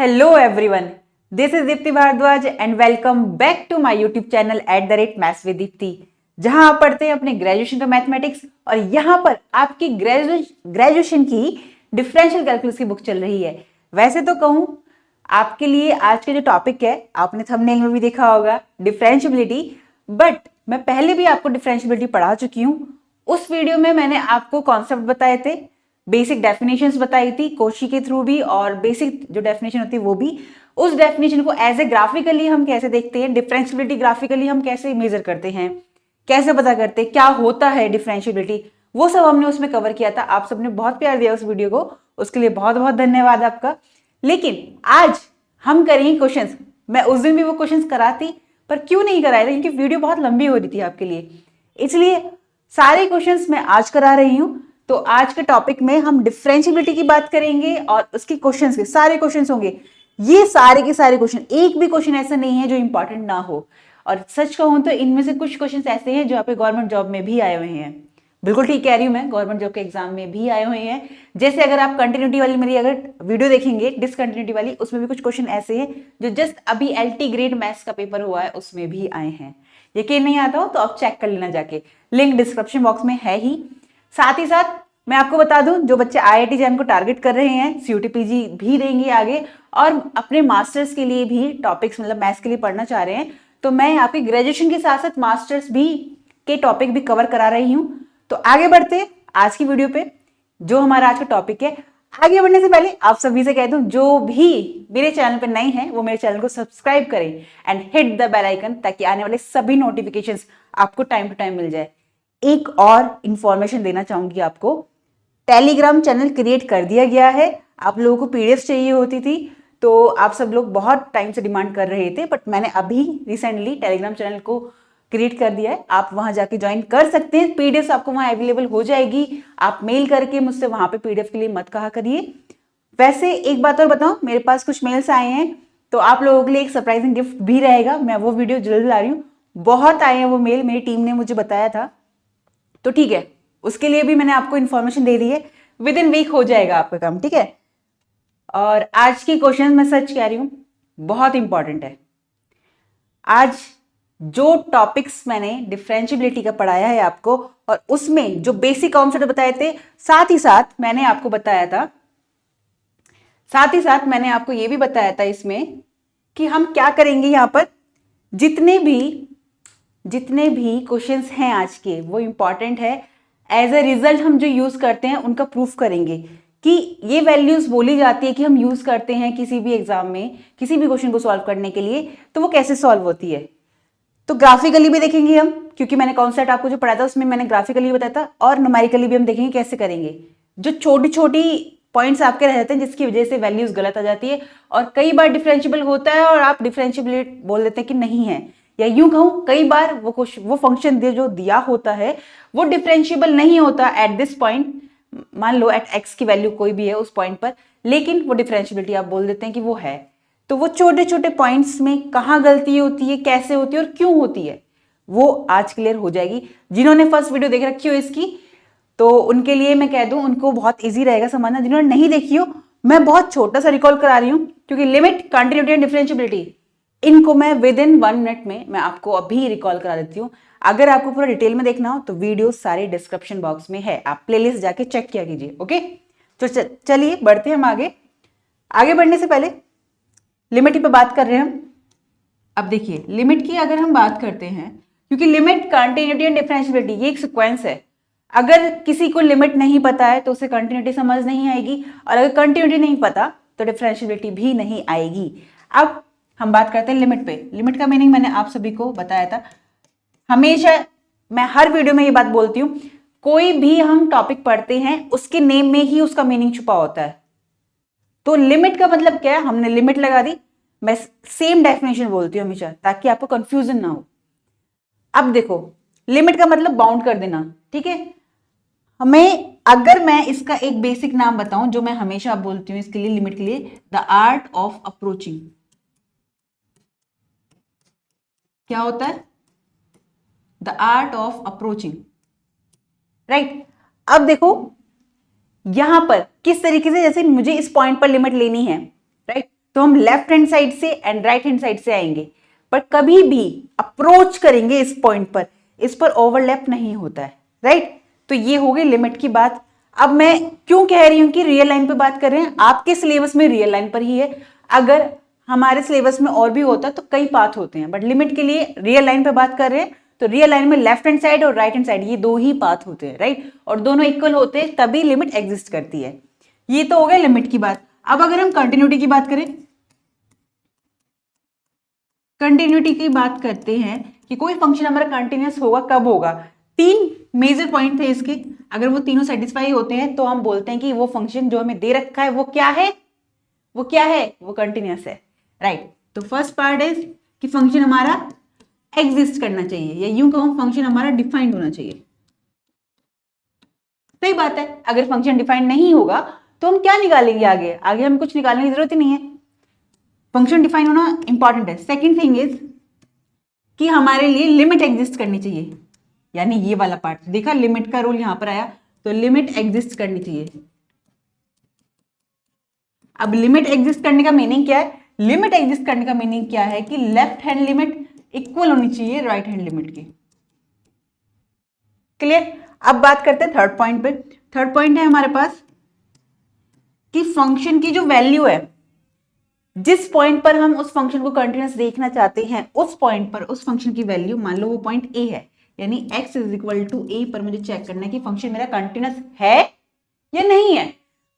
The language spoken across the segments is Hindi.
Hello everyone, this is Deepti Bhardwaj and welcome back to my YouTube channel @maths with Deepti, जहां आप पढ़ते हैं अपने ग्रेजुएशन का मैथमेटिक्स। और यहां पर आपकी ग्रेजुएशन की डिफरेंशियल कैलकुलस की बुक चल रही है। वैसे तो कहूं आपके लिए आज का जो टॉपिक है, आपने थंबनेल में भी देखा होगा, डिफरेंशियबिलिटी। बट मैं पहले भी आपको डिफरेंशियबिलिटी पढ़ा चुकी हूं। उस वीडियो में मैंने आपको कॉन्सेप्ट बताए थे, बेसिक डेफिनेशंस बताई थी कोशी के थ्रू भी, और बेसिक जो डेफिनेशन होती है वो भी। उस डेफिनेशन को एज ए ग्राफिकली हम कैसे देखते हैं, डिफरेंशियबिलिटी ग्राफिकली हम कैसे मेजर करते हैं, कैसे पता करते हैं क्या होता है डिफरेंशियबिलिटी, वो सब हमने उसमें कवर किया था। आप सबने बहुत प्यार दिया उस वीडियो को, उसके लिए बहुत बहुत धन्यवाद आपका। लेकिन आज हम करेंगे क्वेश्चंस। मैं उस दिन भी वो क्वेश्चंस कराती, पर क्यों नहीं कराए थे, क्योंकि वीडियो बहुत लंबी हो रही थी आपके लिए, इसलिए सारे क्वेश्चंस मैं आज करा रही हूं। तो आज के टॉपिक में हम डिफरेंशियबिलिटी की बात करेंगे और उसके क्वेश्चंस के सारे क्वेश्चंस होंगे। ये सारे के सारे क्वेश्चन, एक भी क्वेश्चन ऐसा नहीं है जो इंपॉर्टेंट ना हो। और सच कहूं तो इनमें से कुछ क्वेश्चंस ऐसे हैं जो आपके गवर्नमेंट जॉब में भी आए हुए हैं। बिल्कुल ठीक कह रही हूं मैं, गवर्नमेंट जॉब के एग्जाम में भी आए हुए हैं। जैसे अगर आप कंटिन्यूटी वाली मेरी अगर वीडियो देखेंगे, डिसकंटिन्यूटी वाली, उसमें भी कुछ क्वेश्चन ऐसे हैं जो जस्ट अभी LT ग्रेड मैथ्स का पेपर हुआ है उसमें भी आए हैं। यकीन नहीं आता हो तो आप चेक कर लेना जाके, लिंक डिस्क्रिप्शन बॉक्स में है ही। साथ ही साथ मैं आपको बता दूं, जो बच्चे IIT जैम को टारगेट कर रहे हैं, CUT PG भी देंगे आगे, और अपने मास्टर्स के लिए भी टॉपिक्स मतलब मैथ्स के लिए पढ़ना चाह रहे हैं, तो मैं आपकी ग्रेजुएशन के साथ साथ मास्टर्स भी के टॉपिक भी कवर करा रही हूं। तो आगे बढ़ते हैं आज की वीडियो पे, जो हमारा आज का टॉपिक है। आगे बढ़ने से पहले आप सभी से कह दूं, जो भी मेरे चैनल पर नए हैं वो मेरे चैनल को सब्सक्राइब करें and hit the bell icon, ताकि आने वाले सभी नोटिफिकेशंस आपको टाइम टू टाइम मिल जाए। एक और इंफॉर्मेशन देना चाहूंगी आपको, टेलीग्राम चैनल क्रिएट कर दिया गया है। आप लोगों को PDF चाहिए होती थी, तो आप सब लोग बहुत टाइम से डिमांड कर रहे थे, बट मैंने अभी रिसेंटली टेलीग्राम चैनल को क्रिएट कर दिया है। आप वहां जाके ज्वाइन कर सकते हैं। PDF आपको वहां अवेलेबल हो जाएगी। आप मेल करके मुझसे वहां पे PDF के लिए मत कहा करिए। वैसे एक बात और बताऊं, मेरे पास कुछ मेल्स आए हैं, तो आप लोगों के लिए एक सरप्राइजिंग गिफ्ट भी रहेगा। मैं वो वीडियो जल्द ला रही हूँ। बहुत आए हैं वो मेल, मेरी टीम ने मुझे बताया था, तो ठीक है, उसके लिए भी मैंने आपको इन्फॉर्मेशन दे दी है। विद इन वीक हो जाएगा आपका काम, ठीक है। और आज की क्वेश्चन मैं सच कह रही हूं, बहुत इंपॉर्टेंट है। आज जो टॉपिक्स मैंने डिफरेंशियबिलिटी का पढ़ाया है आपको, और उसमें जो बेसिक कॉन्सेप्ट बताए थे, साथ ही साथ मैंने आपको बताया था, साथ ही साथ मैंने आपको यह भी बताया था इसमें कि हम क्या करेंगे। यहां पर जितने भी क्वेश्चंस हैं आज के, वो इंपॉर्टेंट है। एज ए रिजल्ट हम जो यूज करते हैं उनका प्रूफ करेंगे कि ये वैल्यूज बोली जाती है कि हम यूज करते हैं किसी भी एग्जाम में, किसी भी क्वेश्चन को सॉल्व करने के लिए, तो वो कैसे सॉल्व होती है। तो ग्राफिकली भी देखेंगे हम, क्योंकि मैंने कॉन्सेप्ट आपको जो पढ़ाया था उसमें मैंने ग्राफिकली बताया था, और न्यूमेरिकली भी हम देखेंगे कैसे करेंगे। जो छोटी छोटी पॉइंट्स आपके रह जाते हैं जिसकी वजह से वैल्यूज गलत आ जाती है, और कई बार डिफरेंशियबल होता है और आप डिफरेंशियबल बोल देते हैं कि नहीं है, या यूं कहूं कई बार वो फंक्शन जो दिया होता है वो डिफरेंशियबल नहीं होता एट दिस पॉइंट। मान लो एट x की वैल्यू कोई भी है उस पॉइंट पर, लेकिन वो डिफरेंशियबिलिटी आप बोल देते हैं कि वो है। तो वो छोटे छोटे पॉइंट्स में कहाँ गलती होती है, कैसे होती है और क्यों होती है, वो आज क्लियर हो जाएगी। जिन्होंने फर्स्ट वीडियो देख रखी हो इसकी, तो उनके लिए मैं कह दूं, उनको बहुत इजी रहेगा समझना। जिन्होंने नहीं देखी हो, मैं बहुत छोटा सा रिकॉल करा रही हूं, क्योंकि लिमिट, कंटिन्यूटी एंड डिफरेंशियबिलिटी, इनको मैं विद इन 1 मिनट में मैं आपको अभी रिकॉल करा देती हूँ। अगर आपको पूरा डिटेल में देखना हो तो वीडियो सारे डिस्क्रिप्शन बॉक्स में है, आप प्लेलिस्ट जाके चेक किया कीजिए। ओके, तो चलिए बढ़ते हैं हम आगे। आगे बढ़ने से पहले लिमिट पे बात कर रहे हैं हम। अब देखिए, लिमिट की अगर हम बात करते हैं, क्योंकि लिमिट, कंटिन्यूटी एंड डिफरेंशियबिलिटी ये एक सीक्वेंस है। अगर किसी को लिमिट नहीं पता है तो उसे कंटिन्यूटी समझ नहीं आएगी, और अगर कंटिन्यूटी नहीं पता तो डिफरेंशियबिलिटी भी नहीं आएगी। अब हम बात करते हैं लिमिट पे। लिमिट का मीनिंग मैंने आप सभी को बताया था। हमेशा मैं हर वीडियो में ये बात बोलती हूं, कोई भी हम टॉपिक पढ़ते हैं उसके नेम में ही उसका मीनिंग छुपा होता है। तो लिमिट का मतलब क्या है, हमने लिमिट लगा दी। मैं सेम डेफिनेशन बोलती हूँ हमेशा, ताकि आपको कंफ्यूजन ना हो। अब देखो, लिमिट का मतलब बाउंड कर देना, ठीक है। हमें, अगर मैं इसका एक बेसिक नाम बताऊं जो मैं हमेशा बोलती हूँ इसके लिए, लिमिट के लिए, द आर्ट ऑफ अप्रोचिंग। क्या होता है? The art of approaching, right. अब देखो यहां पर किस तरीके से, जैसे मुझे इस पॉइंट पर लिमिट लेनी है, राइट, तो हम लेफ्ट हैंड साइड से एंड राइट हैंड साइड से आएंगे, पर कभी भी अप्रोच करेंगे इस पॉइंट पर, इस पर ओवरलैप नहीं होता है, राइट। तो ये हो गई लिमिट की बात। अब मैं क्यों कह रही हूं कि रियल लाइन पे बात कर रहे हैं, आपके सिलेबस में रियल लाइन पर ही है, अगर हमारे सिलेबस में और भी होता तो कई पाथ होते हैं, बट लिमिट के लिए रियल लाइन पे बात कर रहे हैं, तो रियल लाइन में लेफ्ट हैंड साइड और राइट हैंड साइड ये दो ही पाथ होते हैं, राइट, और दोनों इक्वल होते हैं तभी लिमिट एग्जिस्ट करती है। ये तो हो गया लिमिट की बात। अब अगर हम कंटिन्यूटी की बात करें, कंटिन्यूटी की बात करते हैं कि कोई फंक्शन हमारा कंटिन्यूअस होगा कब होगा, तीन मेजर पॉइंट थे इसके, अगर वो तीनों सेटिस्फाई होते हैं तो हम बोलते हैं कि वो फंक्शन जो हमें दे रखा है वो क्या है, वो क्या है, वो कंटिन्यूअस है, राइट। तो फर्स्ट पार्ट इज कि फंक्शन हमारा एग्जिस्ट करना चाहिए, या यूं कहूं फंक्शन हमारा डिफाइंड होना चाहिए। सही बात है, अगर फंक्शन डिफाइंड नहीं होगा तो हम क्या निकालेंगे, आगे आगे हम कुछ निकालने की जरूरत ही नहीं है, फंक्शन डिफाइन होना इंपॉर्टेंट है। सेकेंड थिंग इज कि हमारे लिए लिमिट एग्जिस्ट करनी चाहिए, यानी ये वाला पार्ट देखा, लिमिट का रोल यहां पर आया, तो लिमिट एग्जिस्ट करनी चाहिए। अब लिमिट एग्जिस्ट करने का मीनिंग क्या है, लिमिट एग्जिस्ट करने का मीनिंग क्या है कि लेफ्ट हैंड लिमिट इक्वल होनी चाहिए राइट हैंड लिमिट की। क्लियर। अब बात करते हैं थर्ड पॉइंट पे। थर्ड पॉइंट है हमारे पास कि फंक्शन की जो वैल्यू है, जिस पॉइंट पर हम उस फंक्शन को कंटिन्यूअस देखना चाहते हैं, उस पॉइंट पर उस फंक्शन की वैल्यू, मान लो वो पॉइंट ए है, यानी x इज इक्वल टू ए पर मुझे चेक करना है कि फंक्शन मेरा कंटिन्यूअस है या नहीं है।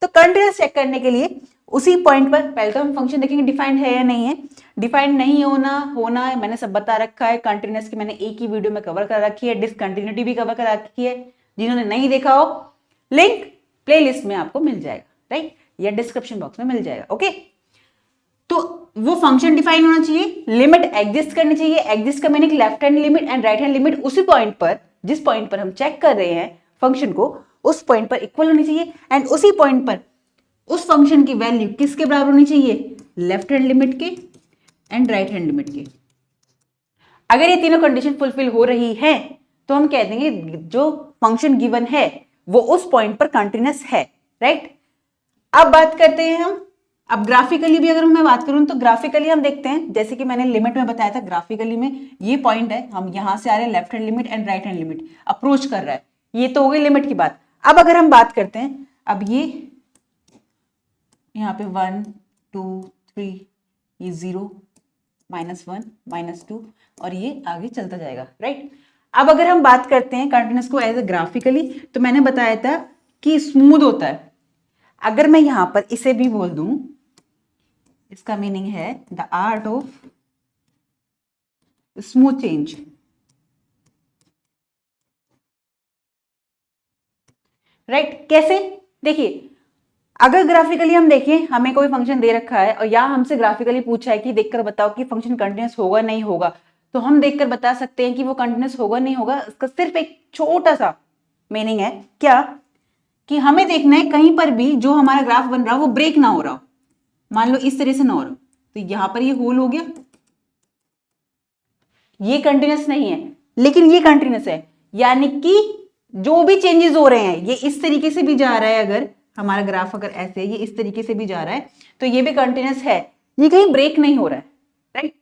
तो कंटिन्यूअस चेक करने के लिए उसी पॉइंट पर पहले तो हम फंक्शन देखेंगे डिफाइंड है या नहीं है। डिफाइंड नहीं होना है मैंने सब बता रखा है, कंटिन्यूअस की मैंने एक ही वीडियो में कवर कर रखी है, डिसकंटिन्यूटी भी कवर कर रखी है, जिन्होंने नहीं देखा हो लिंक प्लेलिस्ट में आपको मिल जाएगा, राइट, या डिस्क्रिप्शन बॉक्स में मिल जाएगा, ओके। तो वो फंक्शन डिफाइन होना चाहिए, लिमिट एग्जिस्ट करनी चाहिए, एग्जिस्ट का meaning left hand limit and right hand limit उसी पॉइंट पर, जिस पॉइंट पर हम चेक कर रहे हैं फंक्शन को, उस पॉइंट पर इक्वल होनी चाहिए, एंड उसी पॉइंट पर उस फंक्शन की वैल्यू किसके बराबर होनी चाहिए, लेफ्ट हैंड लिमिट के एंड राइट हैंड लिमिट के। अगर ये तीनों कंडीशन फुलफिल हो रही है तो हम कह देंगे जो फंक्शन गिवन है वो उस पॉइंट पर कंटिन्यूअस है, राइट। अब बात करते हैं हम, अब ग्राफिकली भी अगर मैं बात करूं तो ग्राफिकली हम देखते हैं, जैसे कि मैंने लिमिट में बताया था, ग्राफिकली में ये पॉइंट है, हम यहां से आ रहे हैं, left hand limit and right hand limit approach कर रहा है, ये तो हो गई लिमिट की बात। अब अगर हम बात करते हैं, अब ये यहाँ पे 1 2 3, ये 0 -1 -2 और ये आगे चलता जाएगा, राइट। अब अगर हम बात करते हैं कंटिन्यूअस को एज ए ग्राफिकली, तो मैंने बताया था कि स्मूथ होता है। अगर मैं यहां पर इसे भी बोल दूं, इसका मीनिंग है the art of smooth change, right. कैसे, देखिए अगर ग्राफिकली हम देखें, हमें कोई फंक्शन दे रखा है और या हमसे ग्राफिकली पूछा है कि देखकर बताओ कि फंक्शन कंटिन्यूअस होगा नहीं होगा, तो हम देखकर बता सकते हैं कि वो कंटिन्यूअस होगा नहीं होगा। इसका सिर्फ एक छोटा सा मीनिंग है, क्या, कि हमें देखना है कहीं पर भी जो हमारा ग्राफ बन रहा हो वो ब्रेक ना हो रहा हो, मान लो इस तरह से ना हो रहा हो, तो यहां पर ये होल हो गया, ये कंटिन्यूअस नहीं है लेकिन ये कंटिन्यूअस है, यानी कि जो भी चेंजेस हो रहे हैं ये इस तरीके से भी जा रहा है, अगर हमारा ग्राफ अगर ऐसे ये इस तरीके से भी जा रहा है तो ये भी कंटिन्यूअस है, ये कहीं ब्रेक नहीं हो रहा है, राइट।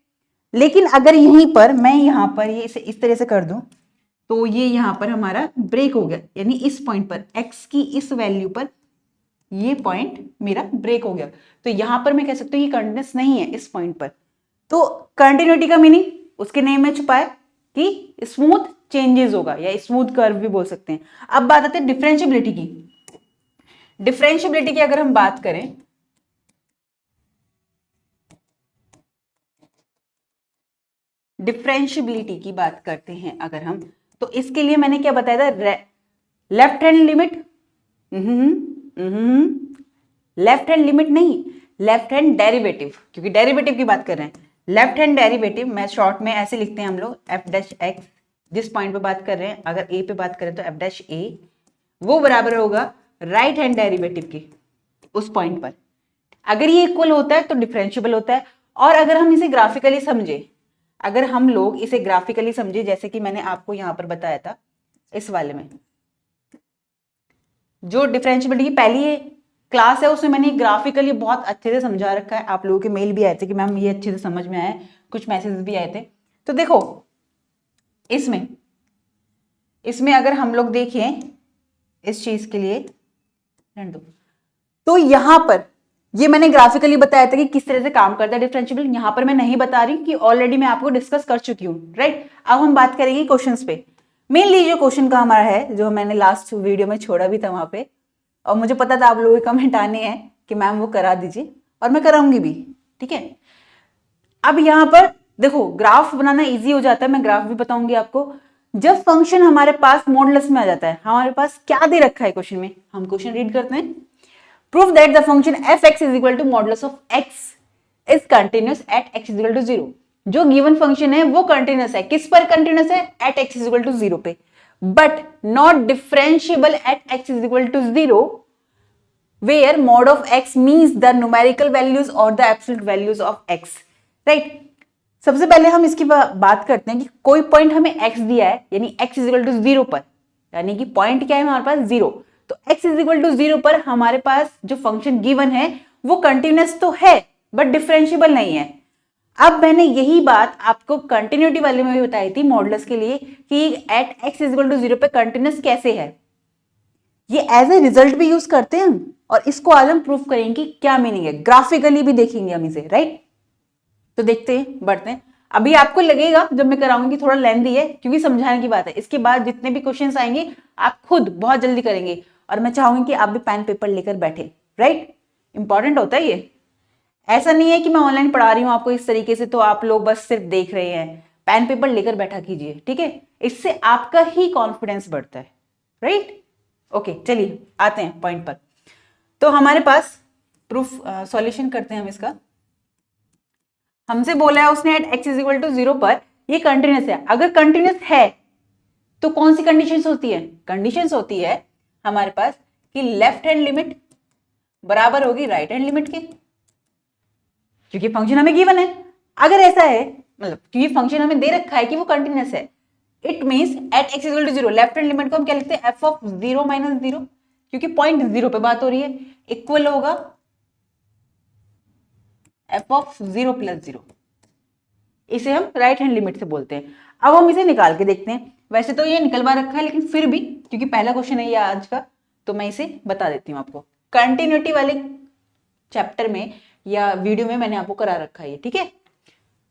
लेकिन अगर यहीं पर मैं यहां पर ये इसे इस तरह से कर दूं तो ये यहां पर हमारा ब्रेक हो गया, यानी इस पॉइंट पर x की इस वैल्यू पर ये पॉइंट मेरा ब्रेक हो गया, तो यहां पर मैं कह सकती हूँ ये कंटिन्यूअस नहीं है इस पॉइंट पर। तो कंटिन्यूटी का मीनिंग उसके नेम में छुपा है कि स्मूथ चेंजेस होगा, या स्मूथ कर्व भी बोल सकते हैं। अब बात आती है डिफरेंशिएबिलिटी की। डिफरेंशिएबिलिटी की अगर हम बात करें, डिफरेंशिएबिलिटी की बात करते हैं अगर हम, तो इसके लिए मैंने क्या बताया था, left hand limit, left hand limit नहीं, लेफ्ट हैंड डेरिवेटिव, क्योंकि डेरिवेटिव की बात कर रहे हैं। लेफ्ट हैंड डेरिवेटिव मैं शॉर्ट में ऐसे लिखते हैं हम लोग, एफ डैश एक्स, जिस पॉइंट पे बात कर रहे हैं, अगर ए पे बात करें तो एफ डैश ए, वो बराबर होगा राइट हैंड डेरिवेटिव के उस पॉइंट पर। अगर ये इक्वल होता है तो डिफरेंशिएबल होता है। और अगर हम इसे ग्राफिकली समझे, अगर हम लोग इसे ग्राफिकली समझे, जैसे कि मैंने आपको यहां पर बताया था इस वाले में, जो डिफरेंशिएबिलिटी की पहली क्लास है उसमें मैंने ग्राफिकली बहुत अच्छे से समझा रखा है। आप लोगों के मेल भी आए थे कि मैम ये अच्छे से समझ में आया, कुछ मैसेज भी आए थे। तो देखो इसमें अगर हम लोग देखें इस चीज के लिए तो यहां पर ये मैंने ग्राफिकली बताया था कि किस तरह से काम करता है डिफरेंशिएबल। यहां पर मैं नहीं बता रही कि ऑलरेडी मैं आपको डिस्कस कर चुकी हूँ, राइट। अब हम बात करेंगे क्वेश्चंस पे। मेनली जो क्वेश्चन का हमारा है, जो मैंने लास्ट वीडियो में छोड़ा भी था वहां पे, और मुझे पता था आप लोगों के कमेंट आने हैं कि मैम वो करा दीजिए, और मैं कराऊंगी भी, ठीक है। अब यहाँ पर देखो ग्राफ बनाना इजी हो जाता है, मैं ग्राफ भी बताऊंगी आपको। जब फंक्शन हमारे पास मॉडुलस में आ जाता है, हमारे पास क्या दे रखा है क्वेश्चन में, हम क्वेश्चन रीड करते हैं। Proof that the function fx is equal to modulus of x is continuous at x is equal to 0। जो गिवन फंक्शन है वो कंटिन्यूअस है, किस पर कंटिन्यूअस है, at x is equal to 0 पे, but not differentiable at x is equal to 0 where mod of x means the numerical values or the absolute values of x, right। सबसे पहले हम इसकी बात करते हैं कि कोई पॉइंट हमें x दिया है, यानी x इज इक्वल टू 0 पर, यानी कि पॉइंट क्या है हमारे पास 0, तो x इज इक्वल टू 0 पर हमारे पास जो फंक्शन गिवन है वो कंटिन्यूअस तो है बट डिफरेंशिएबल नहीं है। अब मैंने यही बात आपको कंटिन्यूटी वाले में भी बताई थी मॉडुलस के लिए कि at x is equal to 0 पे कंटिन्यूअस कैसे है, ये एज ए रिजल्ट भी यूज करते हैं हम, और इसको आज हम प्रूफ करेंगे कि क्या मीनिंग है, ग्राफिकली भी देखेंगे हम इसे, राइट। तो देखते हैं, बढ़ते हैं। अभी आपको लगेगा जब मैं कराऊंगी थोड़ा लेंथी है क्योंकि समझाने की बात है, इसके बाद जितने भी क्वेश्चंस आएंगे आप खुद बहुत जल्दी करेंगे, और मैं चाहूंगी कि आप भी पेन पेपर लेकर बैठे, राइट। इंपॉर्टेंट होता है ये, ऐसा नहीं है कि मैं ऑनलाइन पढ़ा रही हूँ आपको इस तरीके से तो आप लोग बस सिर्फ देख रहे हैं, पेन पेपर लेकर बैठा कीजिए, ठीक है। इससे आपका ही कॉन्फिडेंस बढ़ता है, राइट। ओके चलिए आते हैं पॉइंट पर। तो हमारे पास प्रूफ सॉल्यूशन करते हैं हम इसका। हमसे बोला है उसने at x is equal to 0 पर ये कंटिन्यूअस है। अगर कंटिन्यूअस है तो कौन सी कंडीशंस होती है, कंडीशंस होती है हमारे पास कि लेफ्ट हैंड लिमिट बराबर होगी राइट हैंड लिमिट के, क्योंकि फंक्शन हमें गिवन है। अगर ऐसा है मतलब क्योंकि फंक्शन हमें दे रखा है कि वो कंटिन्यूअस है, it means at x equal to 0 left hand limit को हम क्या लिखते हैं, f ऑफ 0 माइनस 0, क्योंकि पॉइंट 0 पे बात हो रही है, इक्वल होगा f ऑफ 0 प्लस 0। इसे हम राइट हैंड लिमिट से बोलते हैं। अब हम इसे निकाल के देखते हैं। वैसे तो ये निकलवा रखा है लेकिन फिर भी क्योंकि पहला क्वेश्चन है ये आज का, तो मैं इसे बता देती हूँ आपको। कंटिन्यूटी वाले चैप्टर में या वीडियो में मैंने आपको करा रखा है, ठीक है।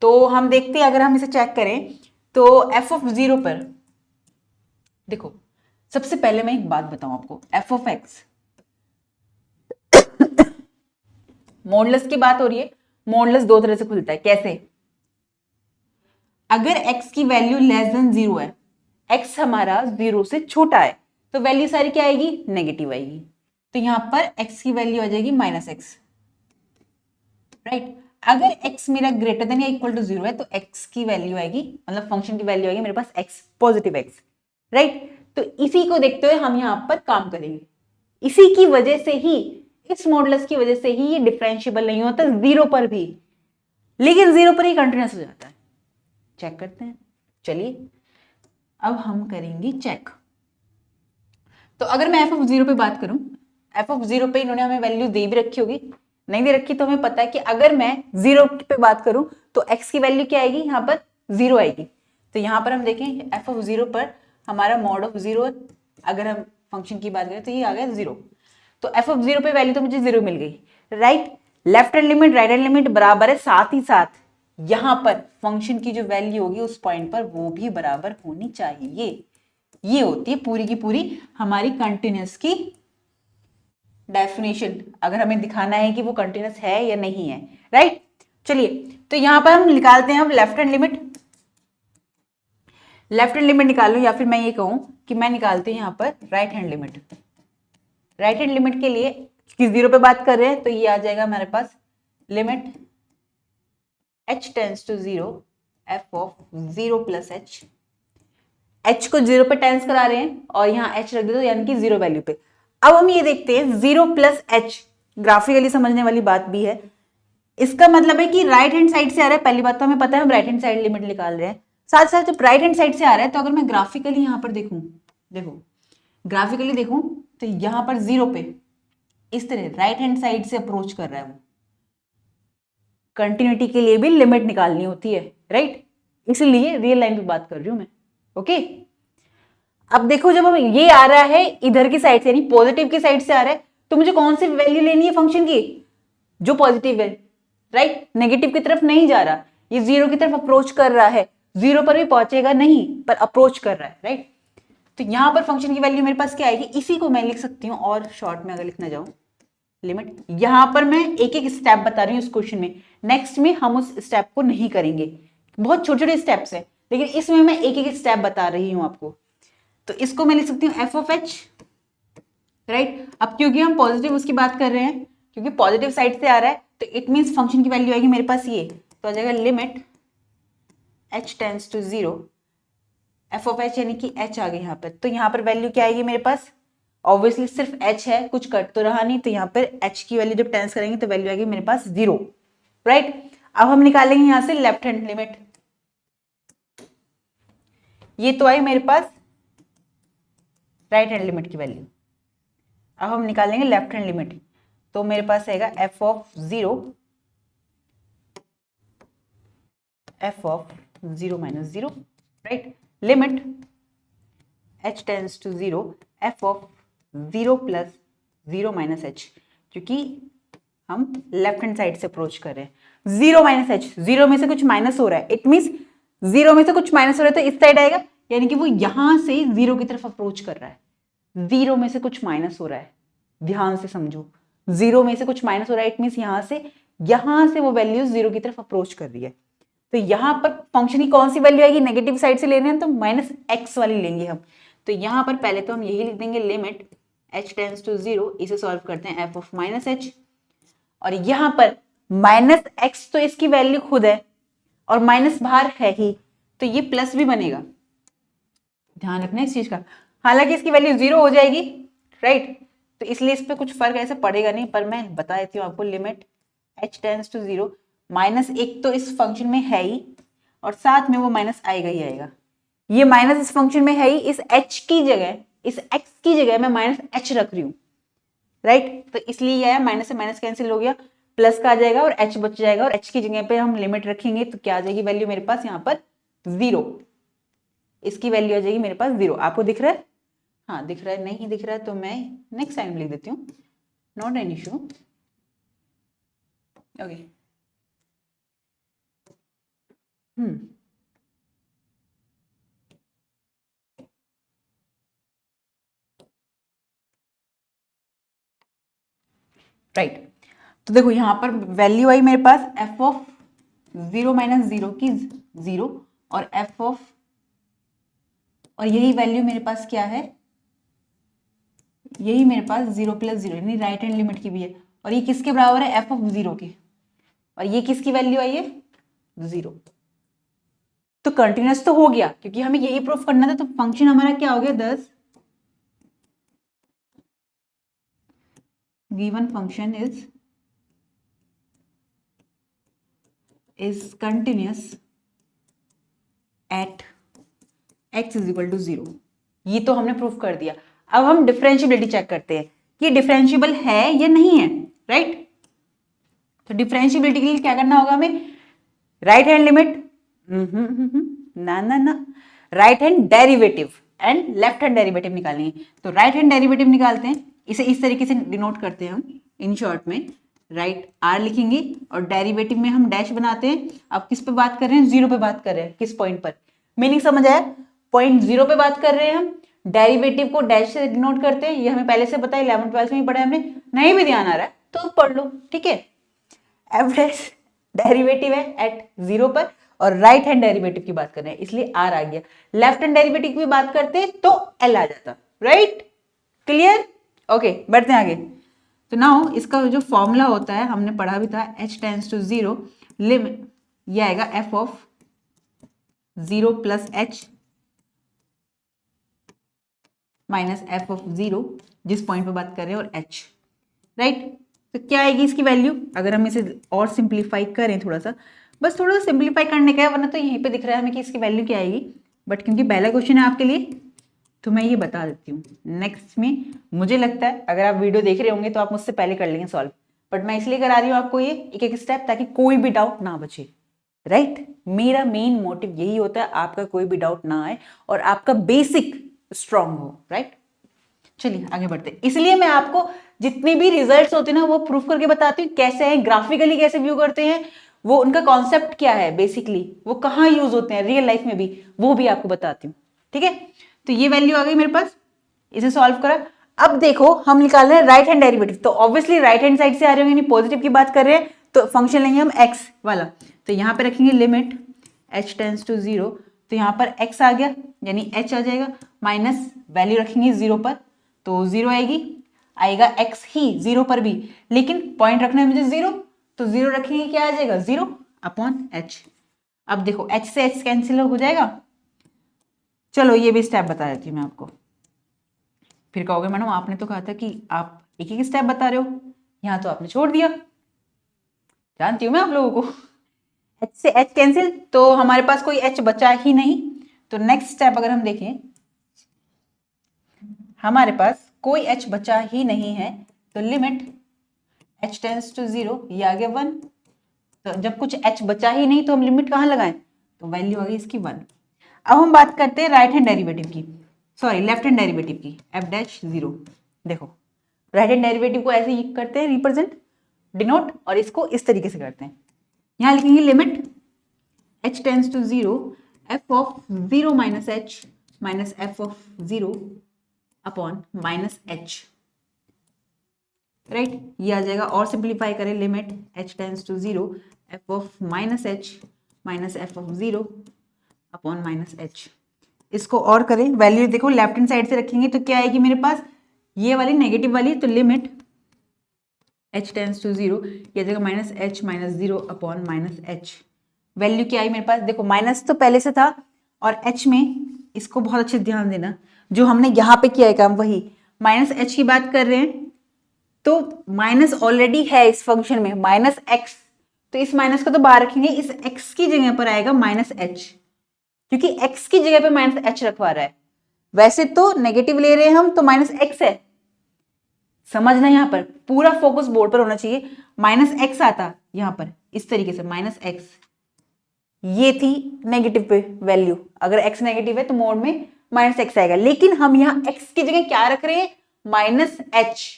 तो हम देखते हैं, अगर हम इसे चेक करें तो f ऑफ 0 पर देखो, सबसे पहले मैं एक बात बताऊं आपको, f ऑफ x मॉडुलस की बात हो रही है। मॉडुलस दो तरह से खुलता है, कैसे, अगर x की वैल्यू लेस देन 0 है, x हमारा 0 से छोटा है, तो वैल्यू सारी क्या आएगी, नेगेटिव आएगी। तो यहां पर x की वैल्यू आ जाएगी माइनस एक्स, राइट। अगर x मेरा ग्रेटर देन या इक्वल टू 0 है तो x की वैल्यू आएगी, मतलब फंक्शन की वैल्यू आएगी मेरे पास x, पॉजिटिव x, राइट। तो इसी को देखते हुए हम यहां पर काम करेंगे। इसी की वजह से ही, इस मॉडुलस की वजह से ही ये डिफरेंशिएबल नहीं होता 0 पर भी, लेकिन 0 पर ही कंटिन्यूअस हो जाता है। चेक करते हैं, चलिए अब हम करेंगे चेक। तो अगर मैं f ऑफ 0 पे बात करूं, f ऑफ 0 पे इन्होंने हमें वैल्यू दे भी रखी होगी, नहीं दे रखी तो हमें पता है कि अगर मैं 0 पे बात करूं तो x की वैल्यू क्या आएगी, यहां पर 0 आएगी। तो यहां पर हम देखें f ऑफ 0 पर हमारा मॉड ऑफ 0, अगर हम फंक्शन की बात करें तो ये आ गया 0। तो f ऑफ 0 पे वैल्यू तो मुझे 0 मिल गई, right. Left hand limit right hand limit बराबर है, साथ ही साथ यहां पर फंक्शन की जो वैल्यू होगी उस पॉइंट पर वो भी बराबर होनी चाहिए। ये होती है पूरी की पूरी हमारी कंटिन्यूअस की डेफिनेशन, अगर हमें दिखाना है कि वो कंटिन्यूअस है या नहीं है, राइट। चलिए तो यहां पर हम निकालते हैं अब left hand limit. Left hand limit निकाल लो, या फिर मैं ये कहूं कि मैं निकालती हूं यहां पर right hand limit. Right hand limit के लिए कि 0 पे बात कर रहे हैं तो ये आ जाएगा हमारे पास limit h tends to 0 f of 0 plus h। h को 0 पे टेंस करा रहे हैं और यहाँ h रख दे दो, यानी कि 0 वैल्यू पे। अब हम ये देखते हैं 0 प्लस h, ग्राफिकली समझने वाली बात भी है। इसका मतलब है कि राइट हैंड साइड से आ रहा है, पहली बात तो हमें पता है हम राइट हैंड साइड लिमिट निकाल रहे हैं, साथ साथ जब राइट हैंड साइड से आ रहा है तो अगर मैं ग्राफिकली यहाँ पर देखूं, देखो ग्राफिकली देखूं तो यहाँ पर 0 पे इस तरह राइट हैंड साइड से अप्रोच कर रहा है वो। कंटिन्यूटी के लिए भी लिमिट निकालनी होती है, राइट, इसलिए रियल लाइन पे बात कर रही हूं मैं। ओके, अब देखो जब हम ये आ रहा है इधर की साइड से यानी पॉजिटिव की साइड से आ रहा है, तो मुझे कौन सी वैल्यू लेनी है फंक्शन की, जो पॉजिटिव है, राइट, नेगेटिव की तरफ नहीं जा रहा, ये जीरो की तरफ अप्रोच कर रहा है, जीरो पर भी पहुंचेगा नहीं पर अप्रोच कर रहा है, राइट। तो यहां पर फंक्शन की वैल्यू मेरे पास क्या आएगी, इसी को मैं लिख सकती हूँ और शॉर्ट में अगर लिखना चाहूं लिमिट, यहां पर मैं एक एक स्टेप बता रही हूँ इस क्वेश्चन में, नेक्स्ट में हम उस स्टेप को नहीं करेंगे, बहुत छोटे छोटे स्टेप्स हैं, लेकिन इसमें मैं एक एक स्टेप बता रही हूं आपको। तो इसको मैं लिख सकती हूँ एफ ऑफ एच, राइट। अब क्योंकि हम पॉजिटिव उसकी बात कर रहे हैं, क्योंकि पॉजिटिव साइड से आ रहा है, तो इट मीन्स फंक्शन की वैल्यू आएगी मेरे पास ये, तो आ जाएगा limit h tends to 0 f of h, यानी कि h आ गई यहाँ पर, तो यहाँ पर वैल्यू क्या आएगी मेरे पास, ऑब्वियसली सिर्फ h है, कुछ कट तो रहा नहीं, तो यहाँ पर h की वैल्यू जब टेंस करेंगे तो वैल्यू आएगी मेरे पास 0, राइट। अब हम निकालेंगे यहाँ से लेफ्ट हैंड लिमिट, ये तो आई मेरे पास राइट हैंड लिमिट की वैल्यू। अब हम निकालेंगे लेफ्ट हैंड लिमिट, तो मेरे पास आएगा f of 0 minus 0, right, limit h tends to 0 f of 0 plus 0 minus h, क्योंकि हम लेफ्ट हैंड साइड से अप्रोच कर रहे हैं, 0 माइनस h, 0 में से कुछ माइनस हो रहा है, इट मीन्स 0 में से कुछ माइनस हो रहा है तो इस साइड आएगा, यानी कि वो यहां से 0 की तरफ अप्रोच कर रहा है, 0 में से कुछ माइनस हो रहा है, ध्यान से समझो, 0 में से कुछ माइनस हो रहा है, इट मीन्स यहां से वो वैल्यू 0 की तरफ अप्रोच कर रही है। तो यहां पर फंक्शन की कौन सी वैल्यू आएगी, नेगेटिव साइड से लेने हैं तो माइनस एक्स वाली लेंगे हम, तो यहां पर पहले तो हम यही लिख देंगे लिमिट h टेंड्स टू 0, इसे सॉल्व करते हैं f ऑफ माइनस h, और यहां पर माइनस एक्स तो इसकी वैल्यू खुद है और माइनस बाहर है ही, तो ये प्लस भी बनेगा, ध्यान रखना इस चीज का, हालांकि इसकी वैल्यू 0 हो जाएगी, राइट, तो इसलिए इस पर कुछ फर्क ऐसे पड़ेगा नहीं, पर मैं बता देती हूँ आपको, limit h tends to 0, minus एक तो इस फंक्शन में है ही और साथ में वो माइनस आएगा ही आएगा, ये माइनस इस फंक्शन में है ही, इस h की जगह, इस x की जगह मैं माइनस h रख रही हूँ, राइट, तो इसलिए यह माइनस से माइनस कैंसिल हो गया, प्लस का आ जाएगा और h बच जाएगा, और h की जगह पे हम लिमिट रखेंगे तो क्या आ जाएगी वैल्यू मेरे पास यहाँ पर 0, इसकी वैल्यू आ जाएगी मेरे पास 0, आपको दिख रहा है, हाँ दिख रहा है, नहीं दिख रहा है तो मैं नेक्स्ट टाइम लिख देती हूँ, not an issue, okay. Right, तो देखो यहां पर वैल्यू आई मेरे पास f ऑफ 0 माइनस 0 की 0, और f ऑफ, और यही वैल्यू मेरे पास क्या है, यही मेरे पास 0 प्लस 0 यानी राइट हैंड लिमिट की भी है, और ये किसके बराबर है, f ऑफ 0 के, और ये किसकी वैल्यू आई है 0, तो कंटिन्यूअस तो हो गया क्योंकि हमें यही प्रूफ करना था, तो फंक्शन हमारा क्या हो गया 10, given function is continuous at x is equal to 0, ये तो हमने प्रूफ कर दिया। अब हम डिफरेंशियबिलिटी चेक करते हैं कि डिफरेंशिएबल है या नहीं है, राइट, तो डिफरेंशियबिलिटी के लिए क्या करना होगा हमें, राइट हैंड लिमिट, ना right hand derivative and left hand derivative निकालेंगे, तो राइट हैंड डेरिवेटिव निकालते हैं, इसे इस तरीके से डिनोट करते हैं हम इन शॉर्ट में, राइट आर लिखेंगे और डेरिवेटिव में हम डैश बनाते हैं। अब किस पे बात कर रहे हैं, 0 पे बात कर रहे हैं, किस पॉइंट पर, मीनिंग समझ आया, पॉइंट 0 पे बात कर रहे हैं हम, डेरिवेटिव को डैश से डिनोट करते हैं, ये हमें पहले से पता है, 11th 12th में ही पढ़ा है हमने, नहीं भी ध्यान आ रहा है तो पढ़ लो, ठीक है। एवरेज डेरिवेटिव है एट 0 पर, और राइट हैंड डेरिवेटिव की बात कर रहे हैं इसलिए आर आ गया, लेफ्ट हैंड डेरिवेटिव की बात करते तो एल आ जाता, राइट, क्लियर, ओके, बढ़ते हैं आगे। तो नाउ इसका जो फॉर्मूला होता है हमने पढ़ा भी था, h टेंड्स टू 0 लिमिट, ये आएगा f of 0 plus h minus f of 0, जिस पॉइंट पे बात कर रहे हैं, और h, राइट, तो क्या आएगी इसकी वैल्यू, अगर हम इसे और सिंप्लीफाई करें थोड़ा सा, बस थोड़ा सा सिंप्लीफाई करने का है, वरना तो यहीं पे दिख रहा है हमें कि इसकी वैल्यू क्या आएगी, बट क्योंकि पहला क्वेश्चन है आपके लिए तो मैं ये बता देती हूँ नेक्स्ट में। मुझे लगता है अगर आप वीडियो देख रहे होंगे तो आप मुझसे पहले कर लेंगे सॉल्व, बट मैं इसलिए करा रही हूँ आपको ये एक एक स्टेप, ताकि कोई भी डाउट ना बचे। राइट, मेरा मेन मोटिव यही होता है, आपका कोई भी डाउट ना आए और आपका बेसिक स्ट्रांग हो। राइट, चलिए आगे बढ़ते हैं। इसलिए मैं आपको जितने भी रिजल्ट्स होते हैं ना वो प्रूफ करके बताती हूँ, कैसे हैं, ग्राफिकली कैसे व्यू करते हैं, वो उनका कॉन्सेप्ट क्या है, बेसिकली वो कहाँ यूज होते हैं रियल लाइफ में भी, वो भी आपको बताती हूँ। ठीक है, तो ये वैल्यू आ गई मेरे पास, इसे सॉल्व करा। अब देखो हम निकाल रहे हैं राइट हैंड डेरिवेटिव, तो ऑब्वियसली राइट हैंड साइड से आ रहे होंगे, पॉजिटिव की बात कर रहे हैं तो फंक्शन लेंगे हम एक्स वाला। तो यहाँ पे रखेंगे लिमिट h टेंस टू 0, तो यहाँ पर x आ गया यानी h आ जाएगा, माइनस वैल्यू रखेंगे 0 पर तो 0 आएगी, आएगा x ही 0 पर भी, लेकिन पॉइंट रखना है मुझे 0, तो 0 रखेंगे क्या आ जाएगा 0 अपॉन h। अब देखो h से h कैंसिल हो जाएगा। चलो ये भी स्टेप बता देती हूँ मैं आपको। फिर कहोगे मैडम आपने तो कहा था कि आप एक एक स्टेप बता रहे हो, यहाँ तो आपने छोड़ दिया। जानती हूँ मैं आप लोगों को। h से h कैंसिल, तो हमारे पास कोई h बचा ही नहीं। तो नेक्स्ट स्टेप अगर हम देखें, हमारे पास कोई h बचा ही नहीं है, तो लिमिट h टेंस टू 0, ये आ गया 1। तो जब कुछ h बचा ही नहीं तो हम लिमिट कहाँ लगाएं, तो वैल्यू आ गई इसकी 1। अब हम बात करते हैं राइट हैंड डेरिवेटिव की, सॉरी लेफ्ट हैंड डेरिवेटिव की, f डैश 0। देखो राइट हैंड डेरिवेटिव को ऐसे ही करते हैं रिप्रेजेंट, डिनोट, और इसको इस तरीके से करते हैं। यहाँ लिखेंगे limit h tends to 0 f of 0 minus h minus f of 0 upon minus h। Right, ये आ जाएगा, और सिंप्लीफाई करें limit h tends to 0 f of minus h minus f of 0 upon minus h। इसको और करें, वैल्यू देखो लेफ्ट हैंड साइड से रखेंगे तो क्या आएगी मेरे पास, ये वाली नेगेटिव वाली, तो लिमिट h टेंस टू 0, ये आ जाएगा minus h minus 0 upon minus h। Value क्या आई मेरे पास, देखो माइनस तो पहले से था, और h में इसको बहुत अच्छे से ध्यान देना, जो हमने यहाँ पे किया है काम वही माइनस h की बात कर रहे हैं, तो माइनस ऑलरेडी है इस फंक्शन में माइनस एक्स, तो इस माइनस को तो बाहर रखेंगे, इस x की जगह पर आएगा माइनस h, क्योंकि x की जगह पे माइनस h रखवा रहा है। वैसे तो नेगेटिव ले रहे हैं हम तो माइनस x है, समझना यहाँ पर पूरा फोकस बोर्ड पर होना चाहिए। माइनस x आता यहाँ पर इस तरीके से माइनस x, ये थी नेगेटिव पे वैल्यू, अगर x नेगेटिव है तो मोड में माइनस x आएगा, लेकिन हम यहाँ x की जगह क्या रख रहे हैं, माइनस h।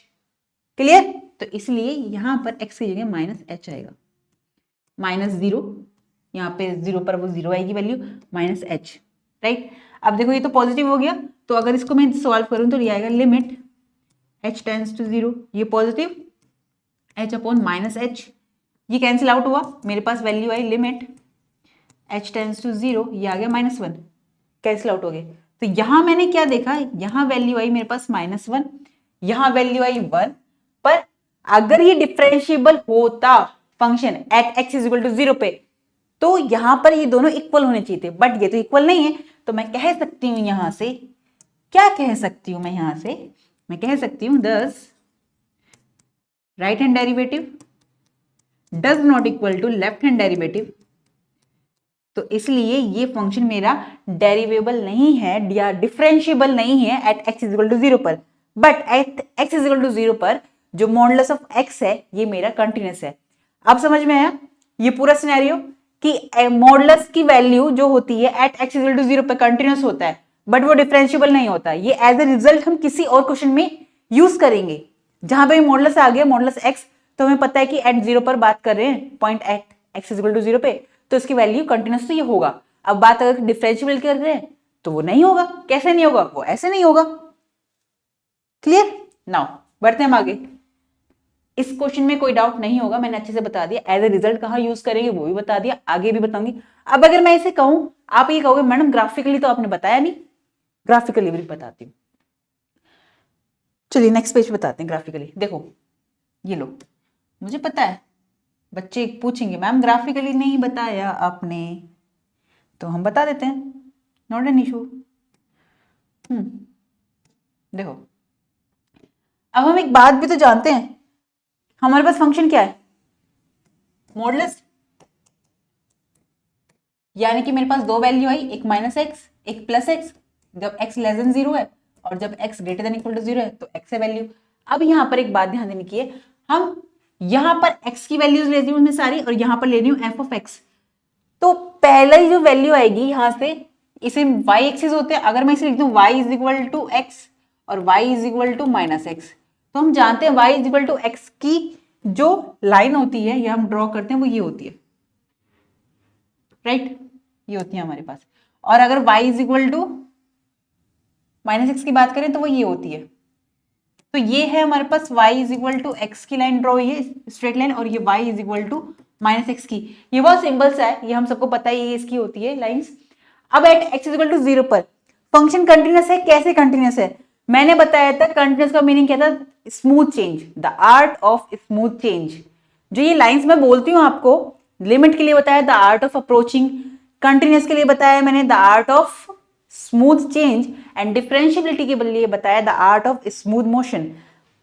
क्लियर, तो इसलिए यहां पर x की जगह माइनस h आएगा, माइनस 0, यहाँ पे 0 पर वो 0 आएगी वैल्यू माइनस h। राइट, अब देखो ये तो पॉजिटिव हो गया, तो अगर इसको मैं सॉल्व करूं तो ये आएगा लिमिट h टेंस टू 0, ये positive h upon minus h, ये कैंसिल आउट हुआ, मेरे पास वैल्यू आई लिमिट h टेंस टू 0, ये आ गया माइनस 1, कैंसिल आउट हो गए। तो यहां मैंने क्या देखा, यहां वैल्यू आई मेरे पास माइनस 1, यहां वैल्यू आई 1, पर अगर ये डिफरेंशिएबल होता function at x is equal to 0 पे, तो यहां पर ये दोनों इक्वल होने चाहिए थे, बट ये तो इक्वल नहीं है। तो मैं कह सकती हूं यहां से, क्या कह सकती हूं मैं यहां से, मैं कह सकती हूं thus right hand derivative does not equal to left hand derivative, तो इसलिए ये फंक्शन मेरा डेरिवेबल नहीं है या डिफरेंशिएबल नहीं है at x is equal to 0 पर, but at x is equal to 0 पर जो मॉडुलस ऑफ x है ये मेरा कंटिन्यूस है। अब समझ में आया ये पूरा सिनेरियो कि मॉडुलस की वैल्यू जो होती है at x is equal to 0 पर कंटिन्यूस होता है, बट वो डिफरेंशिएबल नहीं होता। ये एज ए रिजल्ट हम किसी और क्वेश्चन में यूज करेंगे, जहां पे मॉडुलस आ गया मॉडुलस x, तो हमें पता है कि एट 0 पर बात कर रहे हैं, point at x is equal to 0 पे, तो इसकी वैल्यू कंटिन्यूस तो ये होगा। अब बात अगर डिफरेंशिएबल कर रहे हैं तो वो नहीं होगा, कैसे नहीं होगा, वो ऐसे नहीं होगा। क्लियर, नाउ बढ़ते हैं हम आगे। इस क्वेश्चन में कोई डाउट नहीं होगा, मैंने अच्छे से बता दिया, एज ए रिजल्ट कहां यूज करेंगे वो भी बता दिया, आगे भी बताऊंगी। अब अगर मैं इसे कहूं, आप ये कहोगे मैडम ग्राफिकली तो आपने बताया नहीं, ग्राफिकली भी बताती हूँ। चलिए नेक्स्ट पेज बताते हैं ग्राफिकली। देखो ये लो, मुझे पता है बच्चे पूछेंगे मैम ग्राफिकली नहीं बताया आपने, तो हम बता देते हैं, नॉट एन इशू। देखो अब हम एक बात भी तो जानते हैं, हमारे पास फंक्शन क्या है, मॉडुलस, यानी कि मेरे पास दो वैल्यू आई, एक माइनस एक्स एक प्लस एक्स, जब x लेस देन 0 है और जब x greater than equal to 0 है तो x है वैल्यू। अब यहाँ पर एक बात ध्यान देने की है, हम यहाँ पर x की वैल्यूज ले रही हूँ सारी और यहाँ पर ले रही हूँ f ऑफ x। तो पहला ही जो वैल्यू आएगी यहाँ से, इसे y एक्सिस होते हैं, अगर मैं इसे लिख दूं y is equal to x और y is equal to minus x, तो हम जानते हैं y is equal to x की जो लाइन होती है ये हम ड्रॉ करते हैं वो ये होती है, राइट, ये होती है हमारे पास। और अगर y is equal to minus x की बात करें तो वो ये होती है। तो ये है हमारे पास y is equal to x की लाइन ड्रॉ हुई है, स्ट्रेट लाइन, और ये y is equal to minus x की। ये बहुत सिंपल सा है, ये हम सबको पता है, ये इसकी होती है लाइंस। अब at x is equal to 0 पर फंक्शन कंटिन्यूअस है। कैसे कंटिन्यूअस है? मैंने बताया था कंटिन्यूअस का मीनिंग क्या था, smooth change, the art of smooth change. जो ये लाइंस मैं बोलती हूँ आपको, लिमिट के लिए बताया the art of approaching, continuous के लिए बताया मैंने the art of smooth change, and differentiability के लिए बताया the art of smooth motion.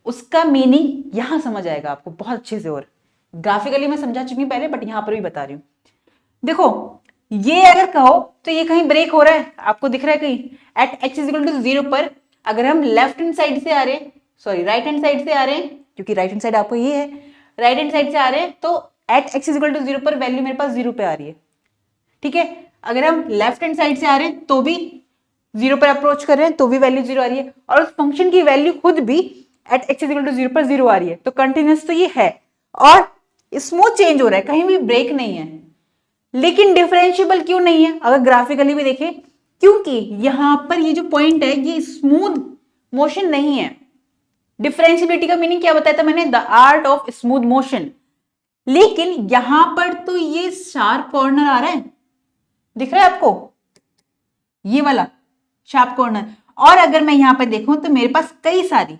उसका मीनिंग यहां समझ आएगा आपको बहुत अच्छे से, और ग्राफिकली मैं समझा चुकी हूं पहले, बट यहां पर भी बता रही हूं। देखो ये अगर कहो तो ये कहीं ब्रेक हो रहा है, आपको दिख रहा है कहीं at x is equal to 0 पर अगर हम लेफ्ट हैंड साइड से आ रहे हैं, सॉरी राइट हैंड साइड से आ रहे हैं, क्योंकि राइट हैंड साइड आपको ये है, राइट हैंड साइड से आ रहे हैं, तो at x is equal to 0 पर वैल्यू मेरे पास 0 पे आ रही है, ठीक है। अगर हम लेफ्ट हैंड साइड से आ रहे हैं तो भी 0 पर अप्रोच कर रहे हैं तो भी वैल्यू 0 आ रही है, और उस फंक्शन की वैल्यू खुद भी at x is equal to 0 पर 0 आ रही है। तो कंटिन्यूअस तो ये है और स्मूथ चेंज हो रहा है, कहीं भी ब्रेक नहीं है। लेकिन डिफरेंशिएबल क्यों नहीं है अगर ग्राफिकली भी देखें? क्योंकि यहां पर ये जो पॉइंट है ये स्मूथ मोशन नहीं है। डिफरेंशिएबिलिटी का मीनिंग क्या बताया था मैंने, the art of smooth motion. लेकिन यहां पर तो ये शार्प कॉर्नर आ रहा है, दिख रहा है आपको ये वाला शार्प कॉर्नर। और अगर मैं यहां पर देखूं तो मेरे पास कई सारी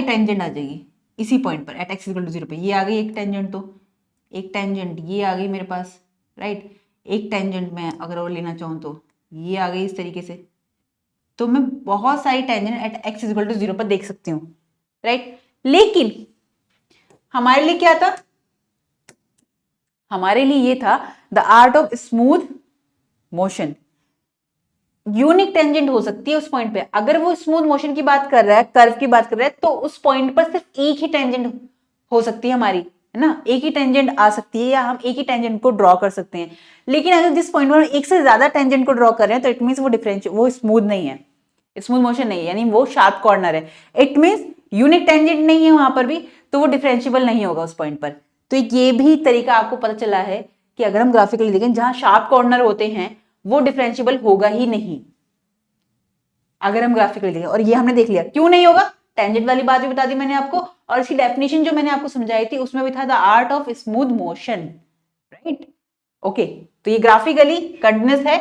टेंजेंट आ जाएगी इसी पॉइंट पर एट x इक्वल टू 0 पे। ये आ गई एक टेंजेंट, तो एक टेंजेंट ये आ गई मेरे पास, राइट। एक टेंजेंट मैं अगर और लेना चाहूं तो ये आ गई इस तरीके से। तो मैं बहुत सारी tangent at x equal to 0 पर देख सकती हूँ, राइट। लेकिन हमारे लिए क्या था, हमारे लिए ये था the art of smooth motion. Unique tangent हो सकती है उस पॉइंट पे, अगर वो स्मूथ मोशन की बात कर रहा है, कर्व की बात कर रहा है, तो उस पॉइंट पर सिर्फ एक ही टेंजेंट हो सकती है हमारी, है ना, एक ही टेंजेंट आ सकती है या हम एक ही टेंजेंट को ड्रॉ कर सकते हैं। लेकिन अगर जिस पॉइंट पर एक से ज्यादा टेंजेंट को ड्रॉ कर रहे हैं तो इट मींस वो स्मूथ नहीं है, स्मूथ मोशन नहीं है, यानी वो शार्प कॉर्नर है। इट मींस यूनिक टेंजेंट नहीं है वहां पर भी, तो वो डिफरेंशिएबल नहीं होगा उस पॉइंट पर। तो ये भी तरीका आपको पता चला है कि अगर हम ग्राफिकली देखें जहां शार्प कॉर्नर होते हैं वो डिफरेंशिएबल होगा ही नहीं अगर हम ग्राफिकली देखें। और ये हमने देख लिया क्यों नहीं होगा, टेंजेंट वाली बात भी बता दी मैंने आपको, और इसकी डेफिनेशन जो मैंने आपको समझाई थी उसमें भी था the art of smooth motion, right. Okay, तो ये ग्राफिकली कंटिन्यूअस है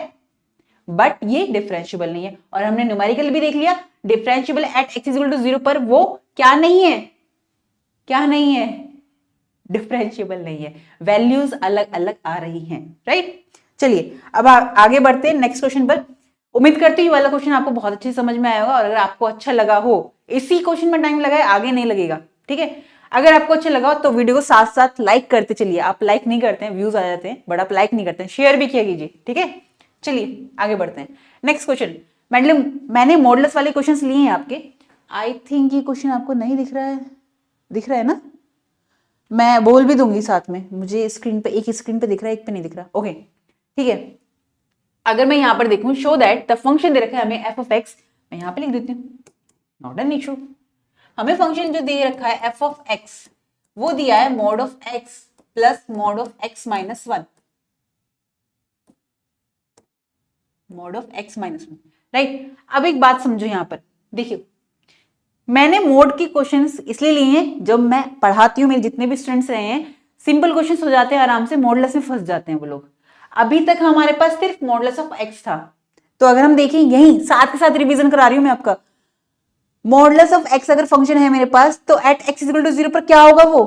बट ये डिफरेंशिएबल नहीं है। और हमने न्यूमेरिकल भी देख लिया, differentiable at x equal to 0 पर वो क्या नहीं है, क्या नहीं है, डिफरेंशिएबल नहीं है, वैल्यूज अलग अलग आ रही हैं, राइट। चलिए अब आगे बढ़ते हैं नेक्स्ट क्वेश्चन पर। उम्मीद करती हूँ वाला क्वेश्चन आपको बहुत अच्छे समझ में आया होगा, और अगर आपको अच्छा लगा हो, इसी क्वेश्चन में टाइम लगा है, आगे नहीं लगेगा, ठीक है। अगर आपको अच्छा लगा हो तो वीडियो को साथ साथ लाइक करते चलिए। आप लाइक नहीं करते हैं व्यूज आ जाते हैं, बट आप लाइक नहीं करते हैं, शेयर भी किया कीजिए, ठीक है। चलिए आगे बढ़ते हैं। नेक्स्ट क्वेश्चन, मैंने मॉडल्स वाले क्वेश्चन लिए हैं आपके। आई थिंक ये क्वेश्चन आपको नहीं दिख रहा है, दिख रहा है ना, मैं बोल भी दूंगी साथ में, मुझे स्क्रीन पे एक स्क्रीन पे दिख रहा है, एक पे नहीं दिख रहा, ओके ठीक है। अगर मैं यहां पर देखूं, शो दैट द फंक्शन दे रखा है हमें f ऑफ x, मैं यहां पे लिख देती हूँ, नॉट एन इशू। हमें फंक्शन जो दे रखा है f ऑफ x वो दिया है mod of x plus mod of x minus 1, mod of x minus 1, right. अब एक बात समझो यहां पर, देखिए मैंने मोड के क्वेश्चंस इसलिए लिए हैं, जब मैं पढ़ाती हूँ मेरे जितने भी स्टूडेंट्स रहे हैं सिंपल क्वेश्चंस हो जाते हैं आराम से, मॉडुलस में फंस जाते हैं वो लोग। अभी तक हमारे पास सिर्फ मॉडुलस ऑफ x था, तो अगर हम देखें यही साथ के साथ रिवीजन करा रही हूं मैं आपका, मॉडुलस ऑफ x अगर फंक्शन है मेरे पास तो एट x इक्वल टू 0 पर क्या होगा, वो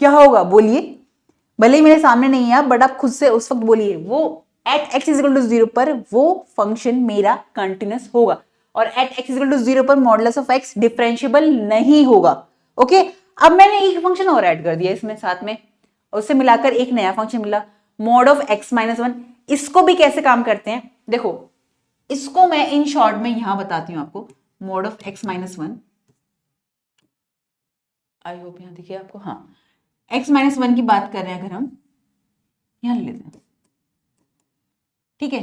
क्या होगा बोलिए, भले ही मेरे सामने नहीं है आप, बट आप खुद से उस वक्त बोलिए, वो एट x इक्वल टू 0 पर वो फंक्शन मेरा कंटिन्यूअस होगा, और एट x इक्वल टू 0 पर मॉडुलस ऑफ x डिफरेंशिएबल नहीं होगा। ओके, अब मैंने एक फंक्शन और ऐड कर दिया इसमें साथ में, उससे मिलाकर एक नया फंक्शन मिला मॉड ऑफ x माइनस 1। इसको भी कैसे काम करते हैं देखो, इसको मैं इन शॉर्ट में यहां बताती हूं आपको, mod of x minus one. I hope यहां देखिए आपको, हाँ x माइनस वन की बात कर रहे हैं अगर हम यहां ले लेते हैं, ठीक है।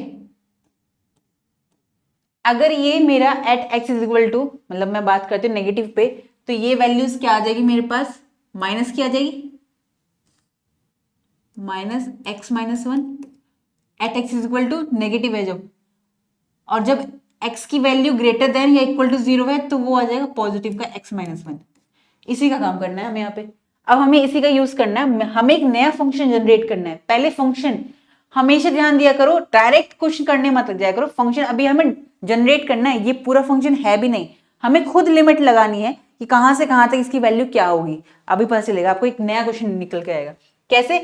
अगर ये मेरा at x is equal to, मतलब मैं बात करती हूँ नेगेटिव पे, तो ये वैल्यूज क्या आ जाएगी मेरे पास, माइनस की आ जाएगी, minus x minus one at x is equal to negative है जब, और जब x की वैल्यू ग्रेटर देन या इक्वल टू जीरो है तो वो आ जाएगा पॉजिटिव का x माइनस वन। इसी का काम करना है हमें यहाँ पे। अब हमें इसी का यूज करना है, हमें एक नया फंक्शन जनरेट करना है। पहले फंक्शन हमेशा ध्यान दिया करो, डायरेक्ट क्वेश्चन करने मत लग जाया करो। फंक्शन अभी हमें जनरेट करना है, ये पूरा फंक्शन है भी नहीं, हमें खुद लिमिट लगानी है कि कहां से कहां तक इसकी वैल्यू क्या होगी। अभी पता चलेगा आपको, एक नया क्वेश्चन निकल के आएगा। कैसे,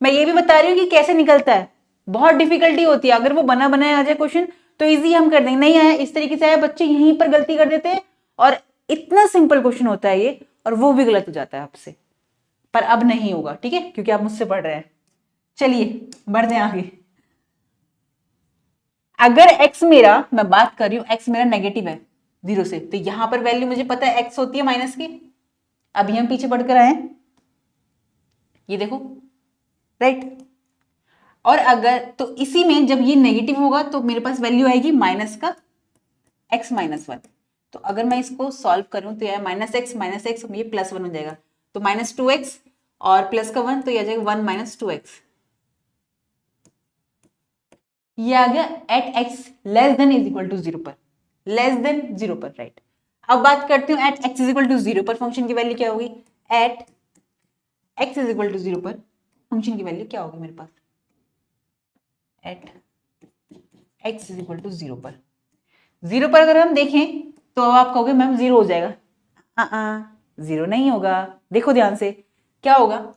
मैं ये भी बता रही हूँ कि कैसे निकलता है। बहुत डिफिकल्टी होती है, अगर वो बना बनाया आ जाए क्वेश्चन तो इजी हम कर देंगे, नहीं आया इस तरीके से आया, बच्चे यहीं पर गलती कर देते हैं और इतना सिंपल क्वेश्चन होता है ये, और वो भी गलत हो जाता है आपसे। पर अब नहीं होगा, ठीक है, क्योंकि आप मुझसे पढ़ रहे हैं। चलिए बढ़ते हैं आगे। अगर x मेरा, मैं बात कर रही हूं x मेरा नेगेटिव है जीरो से, तो यहां पर वैल्यू मुझे पता है x होती है माइनस की। अभी हम पीछे बढ़कर आए, ये देखो, राइट। और अगर तो इसी में जब ये नेगेटिव होगा तो मेरे पास वैल्यू आएगी माइनस का x माइनस वन। तो अगर मैं इसको सॉल्व करूं तो यह माइनस एक्स, ये प्लस वन हो जाएगा, तो माइनस टू एक्स और प्लस का वन, तो यह आ जाएगा वन माइनस टू एक्स। ये आ गया at x less than is equal to zero पर, लेस देन जीरो पर, राइट। अब बात करती हूँ at x is equal to zero पर फंक्शन की वैल्यू क्या होगी। At x is equal to zero पर फंक्शन की वैल्यू क्या होगी मेरे पास, at x is equal to zero पर। जीरो पर अगर हम देखें तो अब आप कहोगे मैम जीरो हो जाएगा, जीरो नहीं होगा। देखो ध्यान से क्या होगा,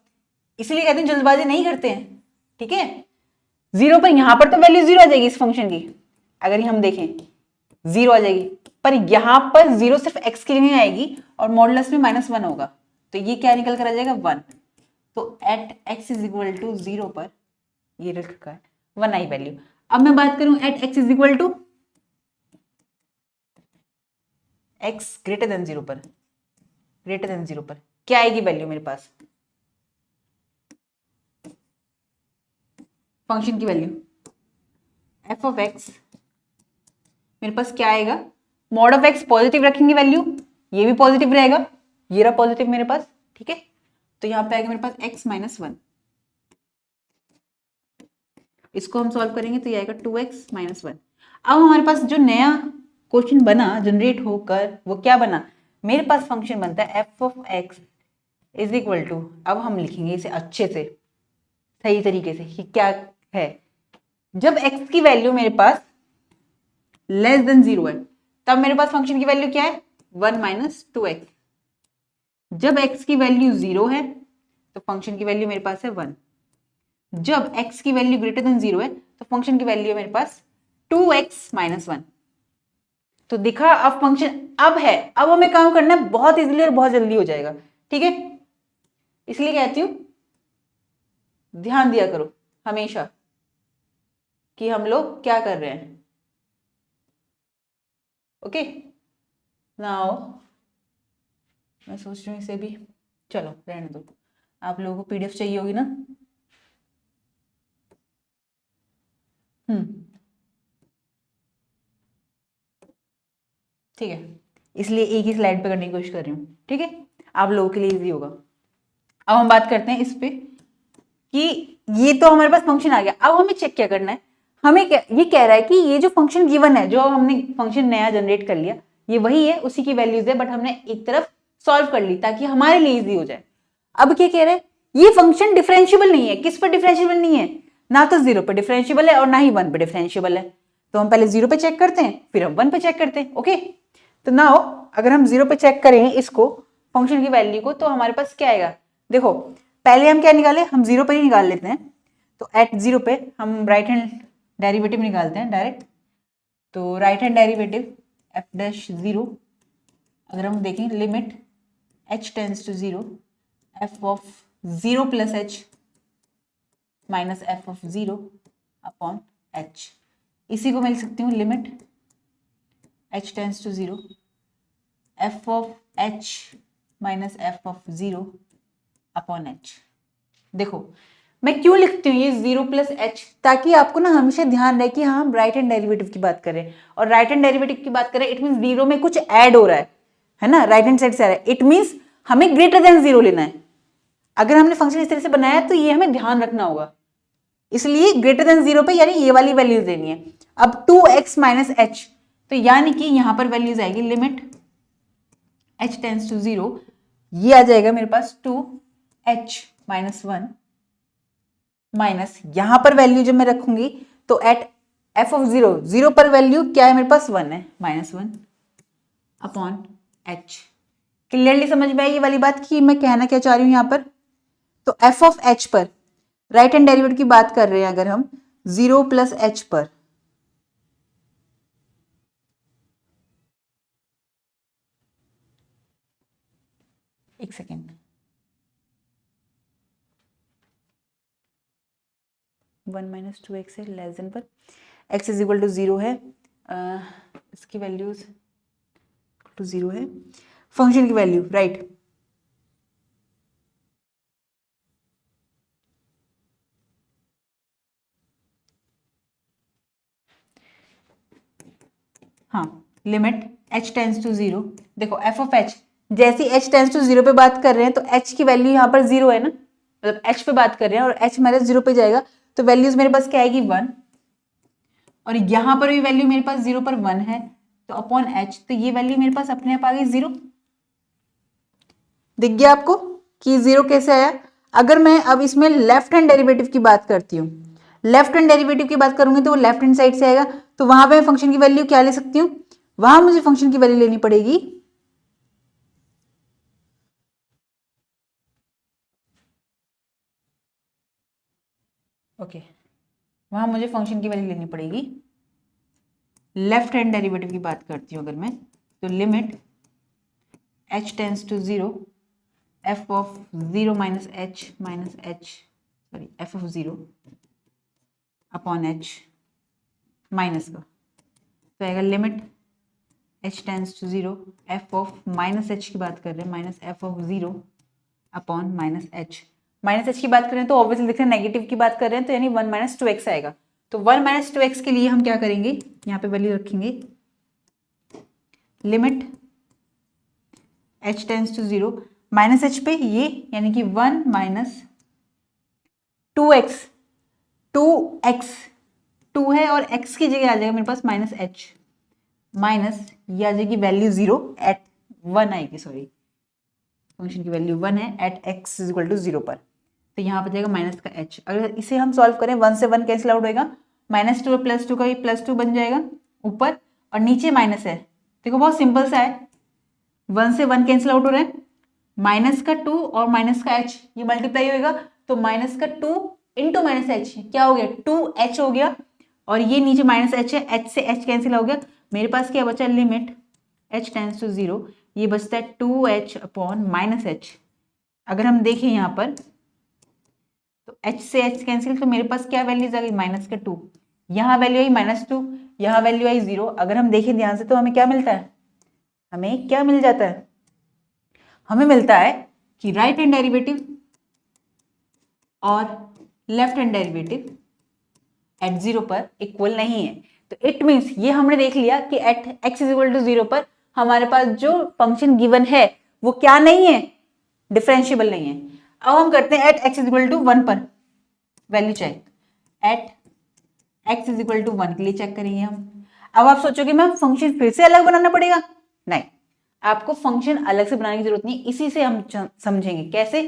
इसलिए कहते हैं जल्दबाजी नहीं करते हैं, ठीक है। जीरो पर यहां पर तो वैल्यू जीरो आ जाएगी इस फंक्शन की, अगर हम देखें जीरो आ जाएगी, पर यहां पर जीरो सिर्फ एक्स के लिए आएगी और मॉडुलस में माइनस वन होगा, तो ये क्या निकल कर आ जाएगा, वन। तो at x is equal to zero पर ये रखा है वन आई वैल्यू। अब मैं बात करूं at x is equal to x greater than zero पर, ग्रेटर देन जीरो पर क्या आएगी वैल्यू मेरे पास, फंक्शन की वैल्यू एफ ऑफ एक्स मेरे पास क्या आएगा, मॉड ऑफ एक्स पॉजिटिव रखेंगे वैल्यू, ये भी पॉजिटिव रहेगा, ये रहा पॉजिटिव मेरे पास, ठीक है। तो यहां पे आएगा मेरे पास एक्स माइनस वन, इसको हम सॉल्व करेंगे तो ये आएगा टू एक्स माइनस वन। अब हमारे पास जो नया क्वेश्चन बना जनरेट होकर वो क्या बना, मेरे पास फंक्शन बनता है f of x is equal to, अब हम लिखेंगे इसे अच्छे से सही तरीके से कि क्या है। जब x की वैल्यू मेरे पास लेस देन जीरो है तब मेरे पास फंक्शन की वैल्यू क्या है, वन माइनस टू एक्स। जब x की वैल्यू जीरो है तो फंक्शन की वैल्यू मेरे पास है वन। जब x की वैल्यू ग्रेटर देन जीरो है तो फंक्शन की वैल्यू है मेरे पास टू एक्स माइनस वन। तो दिखा, अब फंक्शन अब है, अब हमें काम करना है बहुत इजीली और बहुत जल्दी हो जाएगा, ठीक है। इसलिए कहती हूं ध्यान दिया करो हमेशा कि हम लोग क्या कर रहे हैं, ओके। नाउ मैं सोच रही हूँ इसे भी, चलो रहने दो, आप लोगों को पीडीएफ चाहिए होगी ना। ठीक है, इसलिए एक ही स्लाइड पे करने की कोशिश कर रही हूँ, ठीक है, आप लोगों के लिए इजी होगा। अब हम बात करते हैं इस पे कि ये तो हमारे पास फंक्शन आ गया, अब हमें चेक क्या करना है। हमें क्या ये कह रहा है कि ये जो फंक्शन गिवन है, जो हमने फंक्शन नया जनरेट कर लिया, ये वही है, उसी की वैल्यूज है, बट हमने एक तरफ सॉल्व कर ली ताकि हमारे लिए इजी हो जाए। अब क्या कह रहे हैं, ये फंक्शन डिफरेंशियबल नहीं है। किस पर डिफरेंशियबल नहीं है, ना तो जीरो पर डिफरेंशियबल है और ना ही वन पर डिफरेंशियबल है। तो हम पहले जीरो पे चेक करते हैं फिर हम वन पे चेक करते हैं, ओके। तो नाउ अगर हम जीरो पे चेक करें इसको, फंक्शन की वैल्यू को, तो हमारे पास क्या आएगा, देखो पहले हम क्या निकाले, हम जीरो पे ही निकाल लेते हैं। तो एट जीरो पे हम राइट हैंड डेरिवेटिव निकालते हैं डायरेक्ट। तो right hand derivative f dash zero, अगर हम देखें limit h tends to zero, f of zero plus h minus f of zero upon h, इसी को मैं लिख सकती हूँ limit h tends to 0 f of h minus f of 0 upon h। देखो मैं क्यों लिखती हूँ ये 0 प्लस h, ताकि आपको ना हमेशा ध्यान रहे कि हाँ हम राइट हैंड डेरिवेटिव की बात कर रहे हैं, और राइट हैंड डेरिवेटिव की बात करें इट मीन 0 में कुछ ऐड हो रहा है ना, राइट हैंड साइड से आ रहा है, इट मीन्स हमें ग्रेटर देन 0 लेना है। अगर हमने फंक्शन इस तरह से बनाया तो ये हमें ध्यान रखना होगा, इसलिए ग्रेटर देन 0 पे यानी ये वाली वैल्यूज देनी है। अब 2x माइनस h, तो यानी कि यहां पर वैल्यूज आएगी लिमिट h टेंस टू 0, ये आ जाएगा मेरे पास 2h माइनस 1 माइनस यहां पर वैल्यू जब मैं रखूंगी तो एट f ऑफ 0 पर वैल्यू क्या है मेरे पास 1 है, माइनस 1 अपॉन h। क्लियरली समझ में आई ये वाली बात कि मैं कहना क्या चाह रही हूं यहां पर। तो f ऑफ h पर राइट हैंड डेरिवेटिव की बात कर रहे हैं अगर हम 0 प्लस h पर, एक सेकेंड, 1 माइनस 2x है लेस देन पर x इज इक्वल टू 0 है, इसकी वैल्यूज टू 0 है, फंक्शन की वैल्यू राइट हाँ लिमिट h टेंस टू 0। देखो f ऑफ h जैसी h टेंस टू 0 पे बात कर रहे हैं तो h की वैल्यू यहाँ पर 0 है ना, मतलब h पे बात कर रहे हैं और h हमारे 0 पे जाएगा तो वैल्यूज मेरे पास क्या आएगी 1, और यहाँ पर भी वैल्यू मेरे पास 0 पर 1 है तो अपॉन h, तो ये वैल्यू मेरे पास अपने आप आ गई 0। दिख गया आपको कि 0 कैसे आया। अगर मैं अब इसमें लेफ्ट हैंड डेरिवेटिव की बात करती हूँ, लेफ्ट हैंड डेरिवेटिव की बात करूंगी तो वो लेफ्ट हैंड साइड से आएगा, तो वहां पे मैं फंक्शन की वैल्यू क्या ले सकती हूँ, वहां मुझे फंक्शन की वैल्यू लेनी पड़ेगी ओके वहां मुझे फंक्शन की वैल्यू लेनी पड़ेगी, लेफ्ट हैंड डेरिवेटिव की बात करती हूँ अगर मैं, तो limit h tends to 0 f of 0 minus h sorry f of 0 upon h minus का, तो आएगा limit h tends to 0 f of minus h की बात कर रहे हैं minus f of 0 upon minus h। Minus h की बात करें तो ऑब्वियसली देख रहे हैं नेगेटिव की बात कर रहे हैं तो यानी 1 माइनस 2x आएगा, तो 1 माइनस 2x के लिए हम क्या करेंगे, यहाँ पे वैल्यू रखेंगे limit h tends to 0 minus h पे ये यानी कि 1 माइनस 2x 2 है और x की जगह आ जाएगा मेरे पास माइनस h माइनस ये आ जाएगी वैल्यू 0 एट 1 आएगी, सॉरी फंक्शन की वैल्यू 1 है at x is equal to 0 पर, तो यहाँ पर जाएगा माइनस का h। अगर इसे हम सॉल्व करें 1 से 1 कैंसिल आउट होएगा, माइनस 2 प्लस 2 का ये प्लस 2 बन जाएगा ऊपर और नीचे माइनस है, देखो बहुत सिंपल सा है, 1 से 1 कैंसिल आउट हो रहा है, माइनस का 2 और माइनस का h ये मल्टीप्लाई होएगा तो माइनस का 2 इंटू माइनस एच क्या हो गया 2h हो गया, और ये नीचे माइनस h है, h से h कैंसिल हो गया, मेरे पास क्या बचा लिमिट h टेंस टू 0, ये बचता है 2h अपॉन माइनस h। अगर हम देखें यहाँ पर तो h से h कैंसिल तो मेरे पास क्या वैल्यूज आ गई माइनस का 2, यहाँ वैल्यू आई माइनस 2, यहाँ वैल्यू आई 0। अगर हम देखें ध्यान से तो हमें क्या मिलता है, हमें क्या मिल जाता है, हमें मिलता है कि राइट हैंड डेरिवेटिव और लेफ्ट हैंड डेरिवेटिव एट 0 पर इक्वल नहीं है, तो इट मीन्स ये हमने देख लिया कि at x is equal to 0 पर हमारे पास जो फंक्शन गिवन है वो क्या नहीं है, डिफरेंशिएबल नहीं है। अब हम करते हैं at x is equal to 1 पर value check, at x is equal to 1 के लिए चेक करेंगे हम। अब आप सोचोगे मैम फंक्शन फिर से अलग बनाना पड़ेगा, नहीं आपको फंक्शन अलग से बनाने की जरूरत नहीं, इसी से हम समझेंगे कैसे।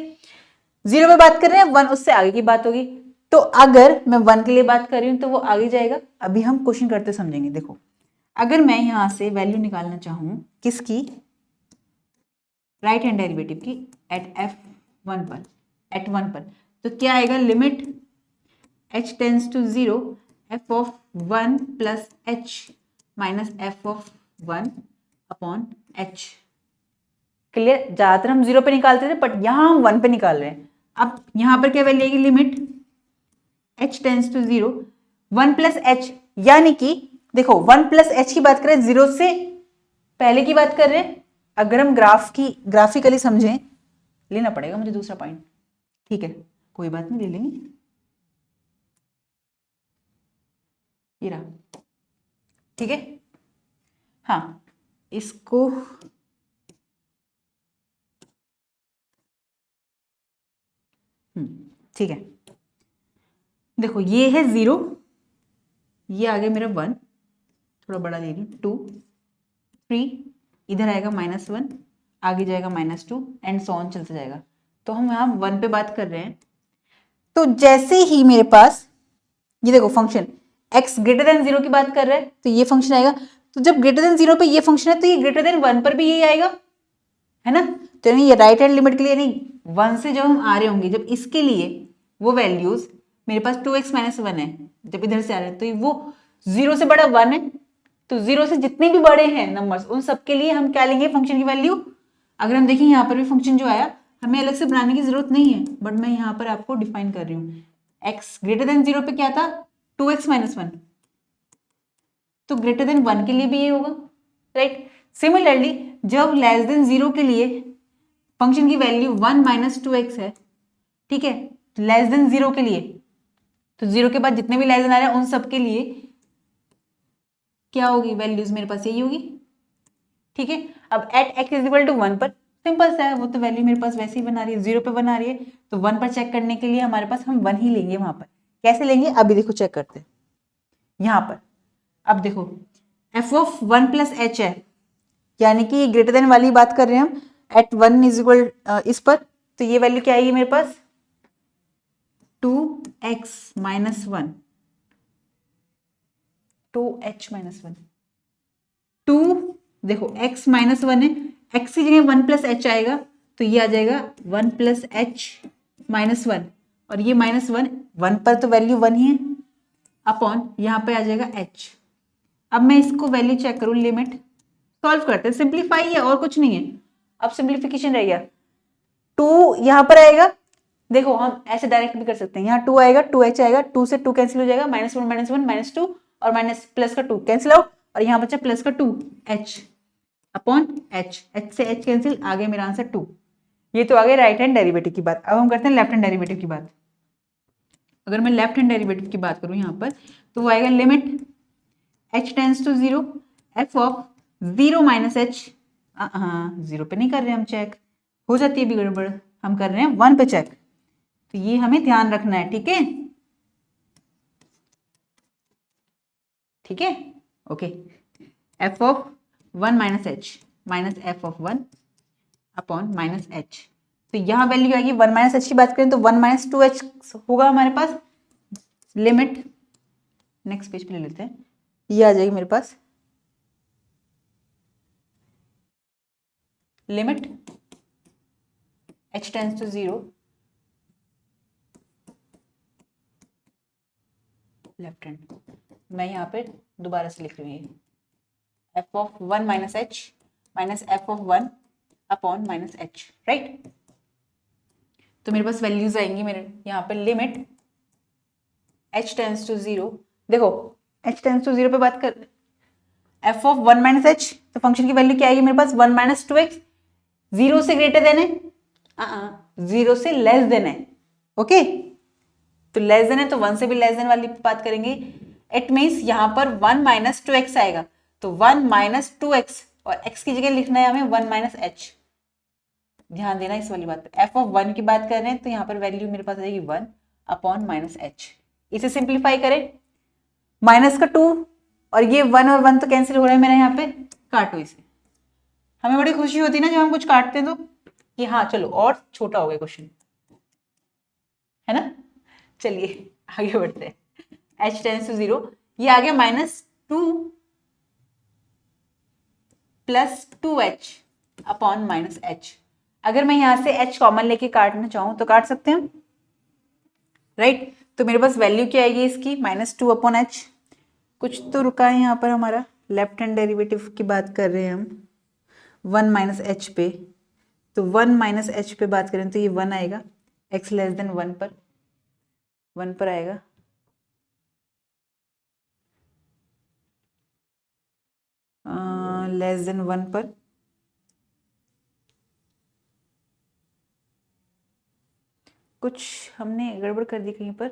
0 पे बात कर रहे हैं 1 उससे आगे की बात होगी, तो अगर मैं 1 के लिए बात कर रही हूं तो वो आगे जाएगा, अभी हम क्वेश्चन करते समझेंगे। देखो अगर मैं यहां से वैल्यू निकालना चाहूं किसकी, राइट हैंड डेरिवेटिव की एट f1 पर, एट 1 पर, तो क्या आएगा limit h tends to 0 f of 1 plus h minus f of 1 upon h। Clear, ज्यादातर हम 0 पे निकालते थे बट यहां हम 1 पे निकाल रहे हैं। अब यहां पर क्या वैल्यू आएगी limit h tends to 0 1 plus h, यानी कि देखो 1 प्लस एच की बात करें, जीरो से पहले की बात कर रहे हैं। अगर हम ग्राफिकली समझें, लेना पड़ेगा मुझे दूसरा पॉइंट, ठीक है कोई बात नहीं, ले लेंगे, ये रहा, ठीक है। हाँ इसको ठीक है, देखो ये है 0, ये आ गया मेरा 1, थोड़ा बड़ा ले रही हूँ, 2 3, इधर आएगा -1, आगे जाएगा -2 एंड सो ऑन चलता जाएगा। तो हम यहाँ 1 पे बात कर रहे हैं। तो जैसे ही मेरे पास ये देखो फंक्शन x ग्रेटर देन 0 की बात कर रहा है, तो ये फंक्शन आएगा। तो जब ग्रेटर देन 0 पे ये फंक्शन है, तो ये ग्रेटर देन 1 पर भी यही आएगा, है ना। तो ये राइट हैंड लिमिट के लिए, नहीं 1 से जब हम आ रहे होंगे, जब इसके लिए वो वैल्यूज मेरे पास 2x - 1 है, जब इधर से आ रहे हैं, तो वो 0 से बड़ा 1 है। तो 0 से जितने भी बड़े हैं नंबर्स, उन सबके लिए हम क्या लेंगे फंक्शन की वैल्यू। अगर हम देखें यहाँ पर भी फंक्शन जो आया, हमें अलग से बनाने की जरूरत नहीं है, बट मैं यहाँ पर आपको डिफाइन कर रही हूँ। x ग्रेटर देन 0 पे क्या था, 2x - 1, तो ग्रेटर देन 1 के लिए भी ये होगा, राइट। सिमिलरली जब लेस देन 0 के लिए फंक्शन की वैल्यू 1 - 2x है, ठीक है, लेस देन 0 के लिए, तो 0 के बाद जितने भी लेस देन आ रहे हैं उन सब के लिए क्या होगी वैल्यूज, मेरे पास यही होगी, ठीक है। अब एट x = 1 पर सिंपल सा है, वो तो वैल्यू मेरे पास वैसे ही बना रही है, 0 पे बना रही है, तो 1 पर चेक करने के लिए हमारे पास हम 1 ही लेंगे वहां पर। कैसे लेंगे अभी देखो, चेक करते हैं यहां पर। अब देखो f(1 + h) है, यानी कि ग्रेटर देन वाली बात कर रहे हैं हम, एट 1 = इस पर, तो ये वैल्यू क्या आएगी मेरे पास 2x - 1, 2h - 1, 2 देखो x - 1 है, x की जगह 1 + h आएगा, तो ये आ जाएगा 1 + h - 1, और ये -1, 1 पर तो वैल्यू 1 ही है, अपॉन यहाँ पे आ जाएगा h। अब मैं इसको वैल्यू चेक करूँ, लिमिट सॉल्व करते हैं, सिंप्लीफाई है और कुछ नहीं है। अब सिंप्लीफिकेशन रह गया, 2 यहाँ पर आएगा, देखो हम ऐसे डायरेक्ट भी कर सकते हैं, यहाँ 2 आएगा, 2h आएगा, 2 से 2 कैंसिल हो जाएगा, -1 - 1 -2, और माइनस प्लस का 2 कैंसिल आउट, और यहाँ बचा प्लस का 2h अपॉन h, h से h कैंसिल, आ गया मेरा आंसर 2। ये तो आ गया राइट हैंड डेरिवेटिव की बात। अब हम करते हैं लेफ्ट हैंड डेरिवेटिव की बात। अगर मैं लेफ्ट हैंड डेरिवेटिव की बात करूँ यहाँ पर, तो वो आएगा limit h tends to 0 f of 0 - h, हाँ 0 पे नहीं कर रहे हम चेक, हो जाती है भी गड़बड़, हम कर रहे हैं 1 पे चेक, तो ये हमें ध्यान रखना है, ठीक है, ठीक है, okay. f of 1 - h minus f of 1 upon -h, तो यहाँ वैल्यू आएगी 1 - h की बात करें तो 1 - 2h होगा हमारे पास। लिमिट नेक्स्ट पेज पे ले लेते हैं, ये आ जाएगी मेरे पास limit h tends to 0, left hand, मैं यहाँ पे दोबारा से लिख रही हूँ, f of 1 - h minus f of 1 upon -h, right. तो मेरे पास वैल्यूज आएंगी मेरे यहाँ पे, लिमिट h टेंड्स टू 0, देखो h टेंड्स टू 0 पे बात कर, f ऑफ 1 - h, तो फंक्शन की वैल्यू क्या आएगी मेरे पास 1 - 2x, 0 से ग्रेटर देन है, 0 से लेस देन है, ओके। तो लेस देन है तो 1 से भी लेस देन वाली बात करेंगे, इट मीन्स यहाँ पर 1 - 2x आएगा, तो 1 - 2x, और x की जगह लिखना है हमें 1 - h, ध्यान देना इस वाली बात पे। f ऑफ 1 की बात कर रहे हैं तो यहाँ पर वैल्यू मेरे पास आ जाएगी 1 अपॉन -h, इसे सिंप्लीफाई करें, माइनस का 2, और ये 1 और 1 तो कैंसिल हो रहा है मेरा यहाँ पे, काटो इसे। हमें बड़ी खुशी होती है ना जब हम कुछ काटते हैं तो, कि हाँ चलो और छोटा हो गया क्वेश्चन, है ना। चलिए आगे बढ़ते हैं, h टेंड्स टू 0, ये आ गया -2 प्लस 2h अपॉन -h। अगर मैं यहां से h कॉमन लेके काटना चाहूं तो काट सकते हैं, राइट। तो मेरे पास वैल्यू क्या आएगी इसकी -2 अपॉन h, कुछ तो रुका है यहाँ पर हमारा, लेफ्ट हैंड डेरिवेटिव की बात कर रहे हैं हम 1 - h पे, तो 1 - h पे बात करें तो ये 1 आएगा, x लेस देन 1 पर, 1 पर आएगा, लेस देन 1 पर कुछ हमने गड़बड़ कर दी कहीं पर।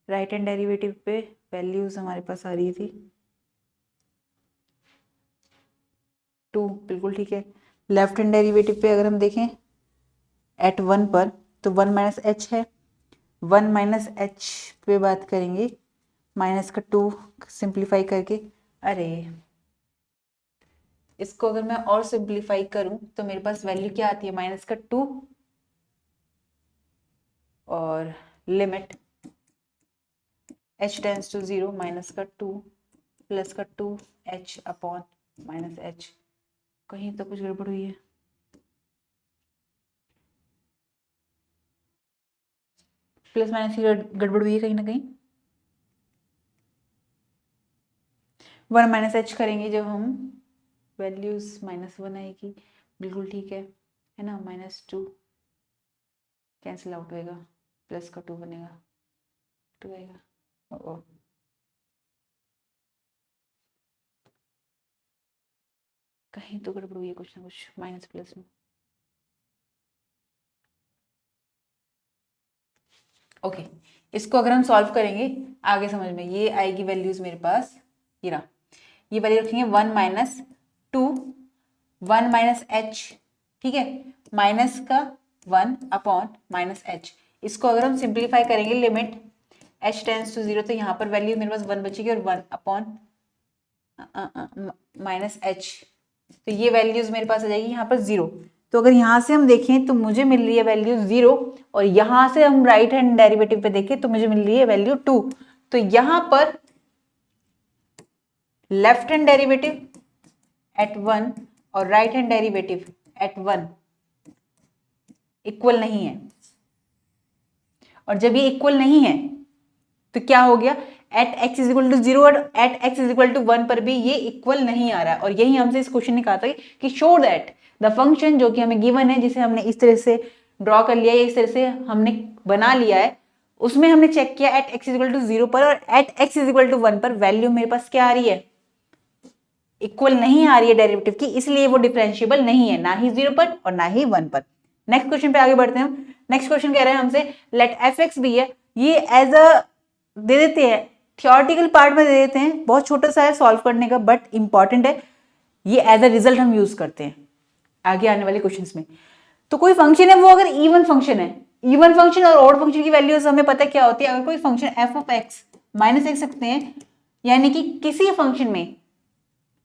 राइट हैंड डेरिवेटिव पे वैल्यूज हमारे पास आ रही थी 2, बिल्कुल ठीक है। लेफ्ट हैंड डेरिवेटिव पे अगर हम देखें एट 1 पर तो 1 माइनस एच है, 1 माइनस एच पे बात करेंगे माइनस का 2 सिंप्लीफाई करके। अरे इसको अगर मैं और सिंप्लीफाई करूं तो मेरे पास वैल्यू क्या आती है, माइनस का 2 और limit h tends to 0 minus का 2 प्लस का 2 h अपॉन माइनस h। कहीं तो कुछ गड़बड़ हुई है। प्लस माइनस की गड़बड़ हुई है कहीं ना कहीं। 1 माइनस एच करेंगे जब हम, वैल्यूज -1 आएगी, बिल्कुल ठीक है ना। -2 कैंसिल आउट होएगा, प्लस का 2 बनेगा, 2 आएगा। ओ कहीं तो गड़बड़ हुई है कुछ ना कुछ माइनस प्लस में। ओके इसको अगर हम सॉल्व करेंगे आगे समझ में ये आएगी वैल्यूज मेरे पास, ये रहा, ये वैल्यू रखेंगे 1 माइनस 2 1 माइनस एच, ठीक है, माइनस का 1 अपॉन माइनस एच। इसको अगर हम सिंप्लीफाई करेंगे लिमिट h टेंड्स टू 0 तो यहाँ पर वैल्यू मेरे पास 1 बचेगी और 1 अपॉन माइनस एच, तो ये वैल्यूज मेरे पास आ जाएगी यहाँ पर 0। तो अगर यहाँ से हम देखें तो मुझे मिल रही है वैल्यू 0 और यहाँ से हम राइट हैंड डेरिवेटिव पे देखें तो मुझे मिल रही है वैल्यू 2। तो यहाँ पर लेफ्ट हैंड डेरिवेटिव एट 1 और right hand derivative eight 1 equal नहीं है। और जब ये इक्वल नहीं है तो क्या हो गया, at x is equal to 0 और at x is equal to 1 पर भी ये इक्वल नहीं आ रहा है। और यही हमसे इस क्वेश्चन ने कहा था कि शो दैट द फंक्शन जो कि हमें गिवन है, जिसे हमने इस तरह से ड्रॉ कर लिया है, इस तरह से हमने बना लिया है, उसमें हमने चेक किया at x is equal to 0 पर और at x is equal to 1 पर वैल्यू मेरे पास क्या आ रही है, इक्वल नहीं आ रही है डेरिवेटिव की, इसलिए वो डिफरेंशिएबल नहीं है, ना ही 0 पर और ना ही 1 पर। नेक्स्ट क्वेश्चन पे आगे बढ़ते हैं हम। नेक्स्ट क्वेश्चन कह रहे हैं हमसे लेट एफ एक्स भी है, ये एज अ दे देते हैं, थियोरेटिकल पार्ट में दे देते हैं, बहुत छोटा सा है सॉल्व करने का बट इंपॉर्टेंट है, ये एज अ रिजल्ट हम यूज करते हैं आगे आने वाले क्वेश्चंस में। तो कोई फंक्शन है वो अगर इवन फंक्शन है, इवन फंक्शन और ऑड फंक्शन की वैल्यूज हमें पता है क्या होती है। अगर कोई function F of x minus x सकते हैं, यानी कि किसी फंक्शन में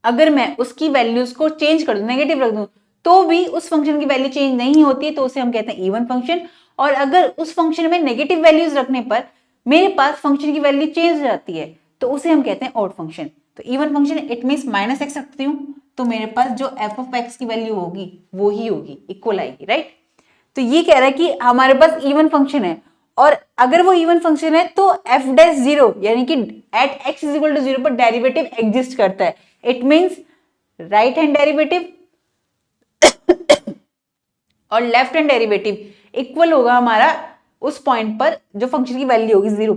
अगर मैं उसकी वैल्यूज को चेंज कर दूं, नेगेटिव रख दूं, तो भी उस फंक्शन की वैल्यू चेंज नहीं होती है, तो उसे हम कहते हैं इवन फंक्शन। और अगर उस फंक्शन में नेगेटिव वैल्यूज रखने पर मेरे पास फंक्शन की वैल्यू चेंज हो जाती है, तो उसे हम कहते हैं ऑड फंक्शन। तो even function it means minus x रखती हूं तो मेरे पास जो एफ ऑफ एक्स की वैल्यू होगी वो ही होगी, इक्वल आएगी, राइट। तो ये कह रहा है कि हमारे पास इवन फंक्शन है और अगर वो इवन फंक्शन है तो एफ डैश 0 यानी कि at x is equal to 0 पर डेरिवेटिव एग्जिस्ट करता है। It means right hand derivative और लेफ्ट हैंड डेरिवेटिव इक्वल होगा हमारा उस पॉइंट पर जो फंक्शन की वैल्यू होगी 0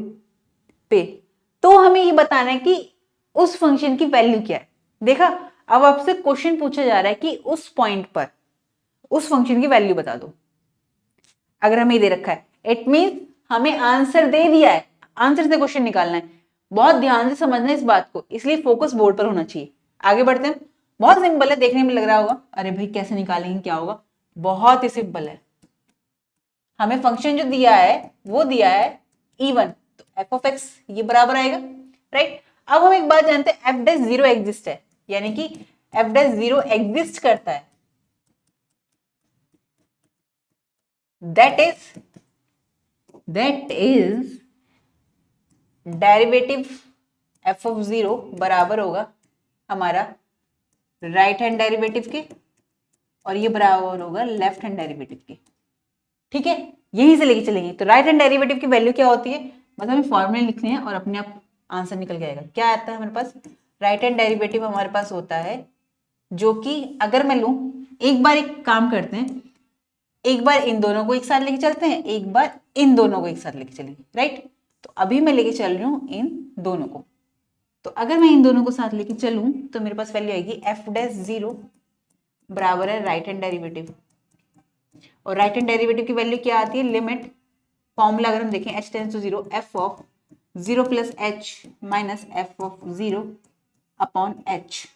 पे। तो हमें ये बताना है कि उस फंक्शन की वैल्यू क्या है। देखा, अब आपसे क्वेश्चन पूछा जा रहा है कि उस पॉइंट पर उस फंक्शन की वैल्यू बता दो। अगर हमें दे रखा है इट मींस हमें आंसर दे दिया है, आंसर से क्वेश्चन निकालना है। बहुत ध्यान से समझना इस बात को, इसलिए फोकस बोर्ड पर होना चाहिए। आगे बढ़ते हैं। बहुत सिंपल है, देखने में लग रहा होगा अरे भाई कैसे निकालेंगे, क्या होगा, बहुत ही सिंपल है। हमें फंक्शन जो दिया है वो दिया है इवन, तो एफ ऑफ एक्स ये बराबर आएगा, राइट। अब हम एक बात जानते हैं, एफ डैश 0 एग्जिस्ट है, यानी कि एफ डैश 0 एग्जिस्ट करता है, that is derivative F of 0 बराबर होगा हमारा राइट हैंड डेरिवेटिव के और ये बराबर होगा लेफ्ट हैंड डेरिवेटिव के, ठीक है। यहीं से लेके चलेंगे। तो राइट हैंड डेरिवेटिव की वैल्यू क्या होती है, मतलब हमें फॉर्मूले लिखने हैं और अपने आप आंसर निकल जाएगा। क्या आता है हमारे पास, राइट हैंड डेरिवेटिव हमारे पास होता है जो कि अगर मैं लूं, एक बार एक काम करते हैं, एक बार इन दोनों को एक साथ लेके चलते हैं, एक बार इन दोनों को एक साथ लेके चलेंगे, राइट। तो अभी मैं लेके चल रही हूं इन दोनों को, तो अगर मैं इन दोनों को साथ लेके चलूं तो मेरे पास वैल्यू आएगी एफ डैश जीरो बराबर है राइट हैंड डेरिवेटिव, और राइट हैंड डेरिवेटिव की वैल्यू क्या आती है, लिमिट फॉर्मूला अगर हम देखें h tends to zero f of zero plus h minus f of zero upon h.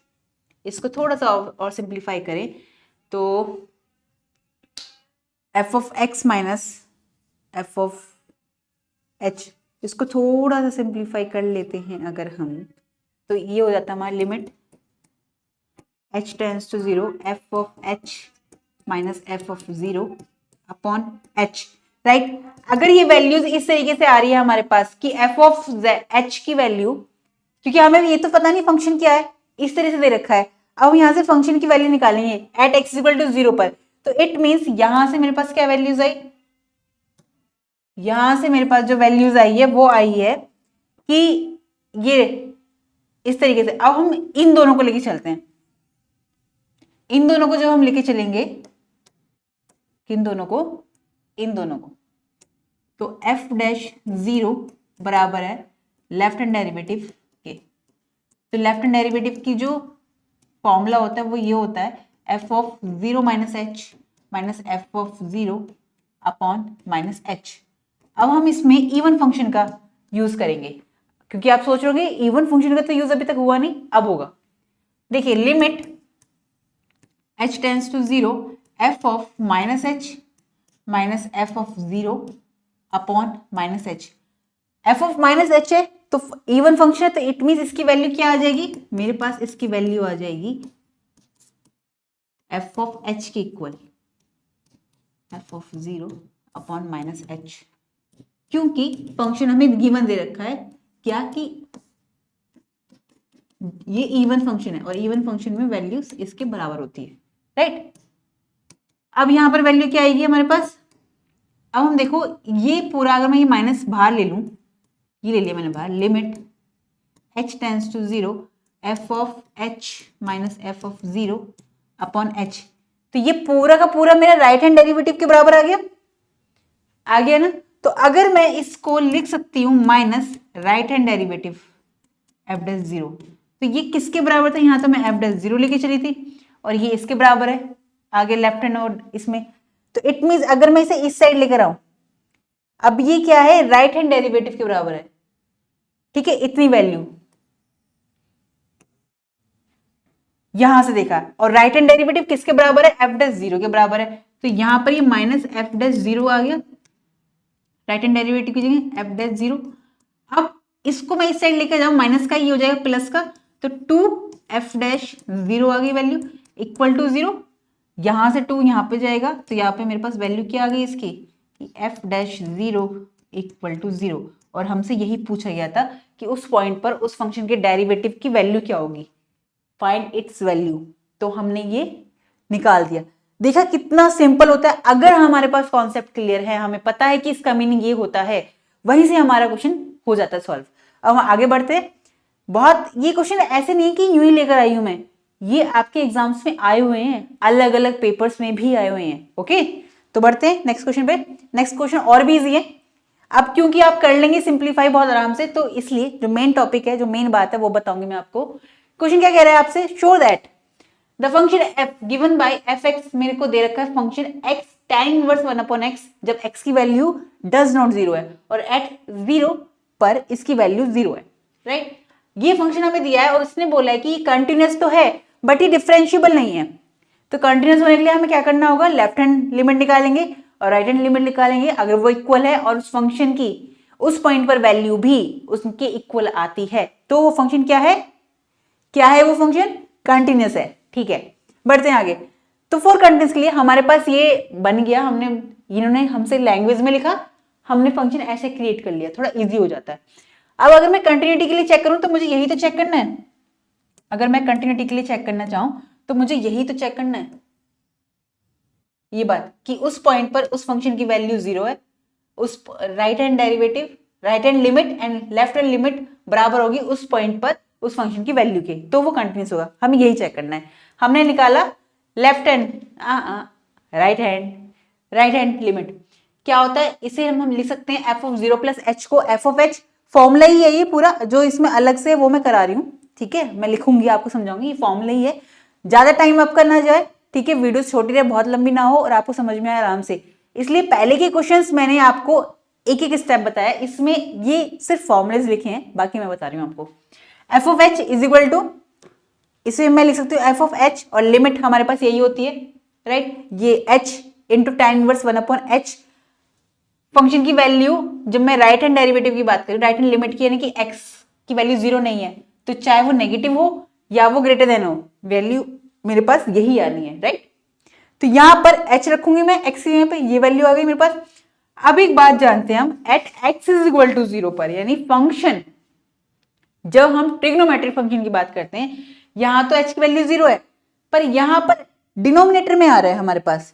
इसको थोड़ा सा और सिंप्लीफाई करें तो f of x minus f of h, इसको थोड़ा सा सिंप्लीफाई कर लेते हैं अगर हम, तो ये हो जाता है हमारा limit h tends to zero f of h minus f of zero upon h, right. अगर ये वैल्यूज इस तरीके से आ रही है हमारे पास कि एफ ऑफ एच की वैल्यू, क्योंकि हमें ये तो पता नहीं फंक्शन क्या है, इस तरह से दे रखा है, अब यहां से फंक्शन की वैल्यू निकालेंगे at x equal to zero पर, तो इट मीन्स यहां से मेरे पास क्या वैल्यूज आई, यहां से मेरे पास जो वैल्यूज आई है वो आई है कि ये इस तरीके से। अब हम इन दोनों को लेके चलते हैं, इन दोनों को जब हम लेके चलेंगे, किन दोनों को, इन दोनों को, तो एफ डैश जीरो बराबर है लेफ्ट हैंड डेरिवेटिव के। तो लेफ्ट हैंड डेरिवेटिव की जो फॉर्मूला होता है वो ये होता है f of zero minus h minus f of zero upon minus h. अब हम इसमें इवन फंक्शन का यूज करेंगे, क्योंकि आप सोच रहे हो इवन फंक्शन का तो यूज अभी तक हुआ नहीं, अब होगा। देखिए limit h tends to zero f of minus h minus f of zero upon minus h. F of minus h है तो इवन फंक्शन है, तो इट मीन्स इसकी वैल्यू क्या आ जाएगी, मेरे पास इसकी वैल्यू आ जाएगी एफ ऑफ एच के equal F of zero upon minus H, क्योंकि फंक्शन हमें गिवन दे रखा है क्या कि ये इवन फंक्शन है और इवन फंक्शन में वैल्यूज इसके बराबर होती है, राइट। अब यहां पर वैल्यू क्या आएगी हमारे पास, अब हम देखो ये पूरा अगर मैं ये माइनस बाहर ले लूं, ये ले लिया मैंने बाहर, limit h tends to zero f of h minus f of zero upon h, तो ये पूरा का पूरा मेरा राइट हैंड डेरिवेटिव के बराबर आ गया ना। तो अगर मैं इसको लिख सकती हूं minus right hand derivative f dash zero, तो ये किसके बराबर था, यहां तो मैं एफ डैश जीरो लेके चली थी और ये इसके बराबर है आगे लेफ्ट हैंड और इसमें, तो इट मीन्स अगर मैं इसे इस साइड लेकर आऊं, अब ये क्या है, राइट हैंड डेरिवेटिव के बराबर है, ठीक है, इतनी वैल्यू यहां से देखा, और राइट हैंड डेरिवेटिव किसके बराबर है, एफ डैश जीरो के बराबर है, तो यहां पर ये माइनस एफ डैश जीरो आ गया राइट हैंड डेरिवेटिव की जगह एफ डैश जीरो। अब इसको मैं इस साइड लेकर जाऊं, माइनस का ये हो जाएगा प्लस का, तो टू एफ डैश जीरो आ गई वैल्यू इक्वल टू जीरो, यहां से टू यहां पे जाएगा, तो यहाँ पे मेरे पास वैल्यू क्या आ गई इसकी, f dash zero equal to zero. और हमसे यही पूछा गया था कि उस पॉइंट पर उस फंक्शन के डेरिवेटिव की वैल्यू क्या होगी, फाइंड इट्स वैल्यू, तो हमने ये निकाल दिया। देखा कितना सिंपल होता है, अगर हमारे पास कॉन्सेप्ट क्लियर है, हमें पता है कि इसका मीनिंग ये होता है, वहीं से हमारा क्वेश्चन हो जाता है सॉल्व। अब हम आगे बढ़ते हैं, बहुत ये क्वेश्चन ऐसे नहीं कि यूं ही लेकर आई हूं मैं, ये आपके एग्जाम्स में आए हुए हैं, अलग अलग पेपर्स में भी आए हुए हैं, ओके। तो बढ़ते हैं नेक्स्ट क्वेश्चन पे। नेक्स्ट क्वेश्चन और भी इजी है, अब क्योंकि आप कर लेंगे सिंप्लीफाई बहुत आराम से, तो इसलिए जो मेन टॉपिक है, जो मेन बात है वो बताऊंगी मैं आपको। क्वेश्चन क्या कह रहा है आपसे, show that the function F given by F x, मेरे को दे रखा है function x tan inverse 1 upon x जब एक्स की वैल्यू डज नॉट जीरो है और एट जीरो पर इसकी वैल्यू जीरो है, राइट। ये फंक्शन हमें दिया है और उसने बोला है कि कंटिन्यूअस तो है बट ये डिफरेंशिएबल नहीं है, तो कंटिन्यूअस होने के लिए हमें क्या करना होगा, लेफ्ट हैंड लिमिट निकालेंगे और राइट हैंड लिमिट निकालेंगे, अगर वो इक्वल है और उस फंक्शन की उस पॉइंट पर वैल्यू भी उसके इक्वल आती है, तो वो फंक्शन क्या है, क्या है वो फंक्शन, कंटिन्यूअस है, ठीक है। बढ़ते हैं आगे, तो फॉर कंटिन्यूअस के लिए हमारे पास ये बन गया, हमने इन्होंने हमसे लैंग्वेज में लिखा, हमने फंक्शन ऐसे क्रिएट कर लिया, थोड़ा इजी हो जाता है। अब अगर मैं कंटिन्यूटी के लिए चेक करूं तो मुझे यही तो चेक करना है, अगर मैं कंटिन्यूटी के लिए चेक करना चाहूं तो मुझे यही तो चेक करना है, ये बात कि उस पॉइंट पर उस फंक्शन की वैल्यू जीरो है, उस right hand derivative, right hand limit and left hand limit बराबर होगी उस पॉइंट पर उस फंक्शन की वैल्यू के, तो वो कंटिन्यूअस होगा, हमें यही चेक करना है। हमने निकाला left hand right hand limit क्या होता है, इसे हम लिख सकते हैं F of zero plus H को एफ ऑफ एच फॉर्मूला ही है ये पूरा, जो इसमें अलग से वो मैं करा रही हूँ, ठीक है, मैं लिखूंगी आपको समझाऊंगी, ये फॉर्मूला ही है, ज्यादा टाइम आपका ना जाए, ठीक है, वीडियो छोटी रहे, बहुत लंबी ना हो और आपको समझ में आए आराम से, इसलिए पहले के क्वेश्चंस मैंने आपको एक एक स्टेप बताया, इसमें ये सिर्फ फॉर्मुलेज लिखे हैं, बाकी मैं बता रही हूँ आपको। F of h is equal to, इसमें मैं लिख सकती हूँ एफ ऑफ एच, और लिमिट हमारे पास यही होती है, राइट, ये h into tan inverse 1/h। Function की वैल्यू, जब मैं राइट हैंड डेरिवेटिव की बात करूँ, राइट हैंड लिमिट की, यानी कि x की वैल्यू 0 नहीं है, तो चाहे वो नेगेटिव हो या वो ग्रेटर देन हो, वैल्यू मेरे पास यही आनी है, राइट। तो यहां पर h रखूंगी मैं, x की पे ये वैल्यू आ गई मेरे पास। अब एक बात जानते हैं हम, at x is equal to 0 पर, यानी फंक्शन, जब हम ट्रिग्नोमेट्रिक फंक्शन की बात करते हैं, यहां तो h की वैल्यू 0 है, पर यहां पर डिनोमिनेटर में आ रहा है हमारे पास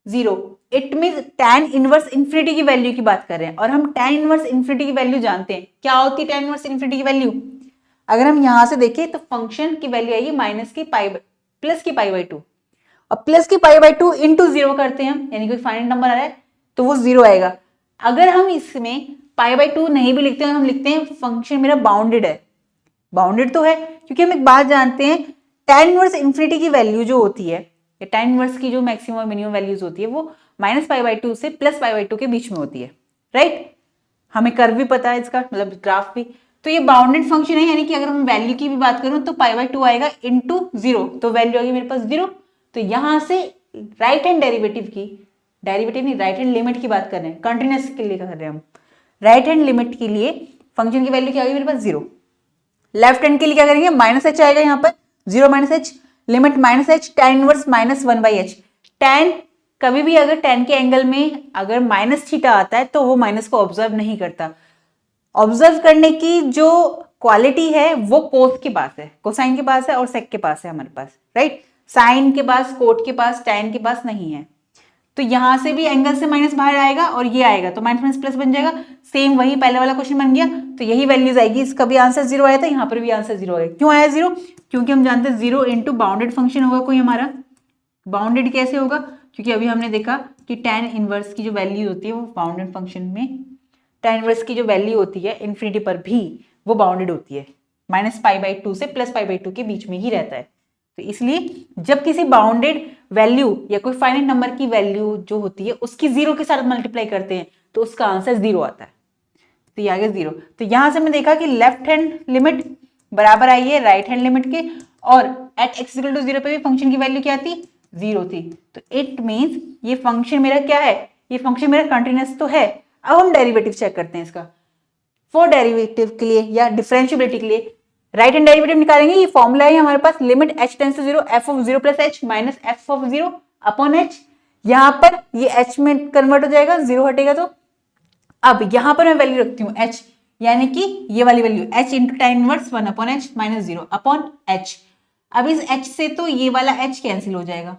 0, it mean tan inverse infinity की वैल्यू की बात कर रहे हैं, और हम tan इनवर्स इंफिनिटी की वैल्यू जानते हैं, क्या होती है tan इनवर्स इंफिनिटी की वैल्यू। अगर हम यहां से देखें तो फंक्शन की वैल्यू आएगी माइनस की पाई, प्लस की पाई बाई 2, और प्लस की पाई बाई 2 इंटू 0 करते हैं हम, यानी कोई फाइनल नंबर आ रहा है तो वो 0 आएगा। अगर हम इसमें पाई बाई 2 नहीं भी लिखते हैं, हम लिखते हैं फंक्शन मेरा बाउंडेड है, बाउंडेड तो है, क्योंकि हम एक बात जानते हैं, tan इनवर्स इंफिनिटी की वैल्यू जो होती है, या tan इनवर्स की जो मैक्सिमम और मिनिमम वैल्यूज होती है, वो माइनस पाई बाई 2 से प्लस पाई बाई 2 के बीच में होती है, राइट। हमें कर्व भी पता है इसका, मतलब ग्राफ भी, तो ये बाउंडेड फंक्शन है, यानी कि अगर हम वैल्यू की भी बात करूं तो पाई बाई 2 आएगा इंटू 0, तो वैल्यू आ गई मेरे पास 0। तो यहां से राइट हैंड डेरिवेटिव की, डेरिवेटिव नहीं, राइट हैंड लिमिट की बात कर रहे हैं, कंटिन्यूस के लिए कर रहे हैं हम, राइट हैंड लिमिट के लिए फंक्शन की वैल्यू क्या आ गई मेरे पास 0। लेफ्ट हैंड के लिए क्या करेंगे, माइनस एच आएगा यहाँ पर, 0 minus H, limit minus H, tan inverse minus 1/h। tan कभी भी अगर tan के एंगल में अगर माइनस थीटा आता है तो वो माइनस को ऑब्जर्व नहीं करता, ऑब्जर्व करने की जो क्वालिटी है वो कोस के पास है, कोसाइन के पास है और सेक के पास है हमारे पास, राइट। साइन के पास, कोट के पास, tan के पास नहीं है। तो यहां से भी एंगल से माइनस बाहर आएगा और ये आएगा तो माइनस माइनस प्लस बन जाएगा, सेम वही पहले वाला क्वेश्चन बन गया, तो यही वैल्यूज आएगी, इसका भी आंसर 0 आया था, यहाँ पर भी आंसर 0 आएगा। क्यों आया 0, क्योंकि हम जानते हैं 0 इंटू बाउंडेड फंक्शन होगा कोई हमारा, बाउंडेड कैसे होगा, क्योंकि अभी हमने देखा कि tan इनवर्स की जो वैल्यू होती है वो बाउंडेड फंक्शन में, tan इनवर्स की जो वैल्यू होती है इन्फिनिटी पर भी वो बाउंडेड होती है, माइनस पाई बाई 2 से प्लस पाई बाई 2 के बीच में ही रहता है। तो इसलिए जब किसी बाउंडेड वैल्यू या कोई फाइनाइट नंबर की वैल्यू जो होती है उसकी 0 के साथ मल्टीप्लाई करते हैं तो उसका आंसर 0 आता है, तो ये आ गया 0। तो यहां से हमने देखा कि लेफ्ट हैंड लिमिट बराबर आई है राइट हैंड लिमिट के, और एट एक्स इक्वल टू 0 पे भी फंक्शन की वैल्यू क्या थी, 0 थी, तो इट मीन्स ये फंक्शन मेरा क्या है, ये फंक्शन मेरा कंटिन्यूअस तो है। अब हम डेरिवेटिव चेक करते हैं इसका, फॉर डेरिवेटिव के लिए या डिफरेंशिएबिलिटी के लिए राइट हैंड डेरिवेटिव निकालेंगे, ये फॉर्मूला है हमारे पास, limit h tends to 0 f of 0 plus h minus f of 0 upon h, यहां पर ये h में कन्वर्ट हो जाएगा, 0 हटेगा तो। अब यहां पर मैं वैल्यू रखती हूँ h, यानी कि ये वाली value h into tan inverse 1 upon h minus 0 upon h। अब इस h से तो ये वाला h कैंसिल हो जाएगा,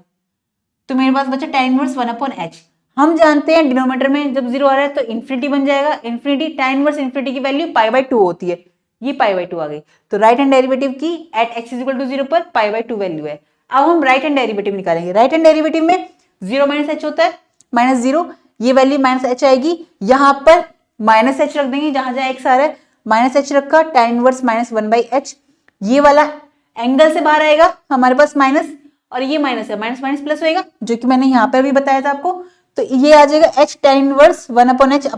तो मेरे पास बचा tan इनवर्स 1 अपॉन h। हम जानते हैं डिनोमिनेटर में जब 0 आ रहा है तो इंफिनिटी बन जाएगा, इंफिनिटी tan इनवर्स इंफिनिटी की वैल्यू पाई बाई 2 होती है, ये पाई बाई 2 आ गई, तो राइट हैंड डेरिवेटिव की at x is equal to 0 पर पाई बाई 2 वैल्यू है। अब हम राइट हैंड डेरिवेटिव निकालेंगे, राइट हैंड डेरिवेटिव में 0 माइनस h होता है, माइनस 0, ये वैल्यू माइनस h आएगी, यहां पर माइनस h रख देंगे जहां जहां x आ रहा है, माइनस h रखा, tan इनवर्स माइनस 1/h, ये वाला एंगल से बाहर आएगा हमारे पास माइनस, और ये माइनस है, माइनस माइनस प्लस होएगा जो कि मैंने यहाँ पर भी बताया था आपको, तो ये आ जाएगा h tan inverse 1 upon h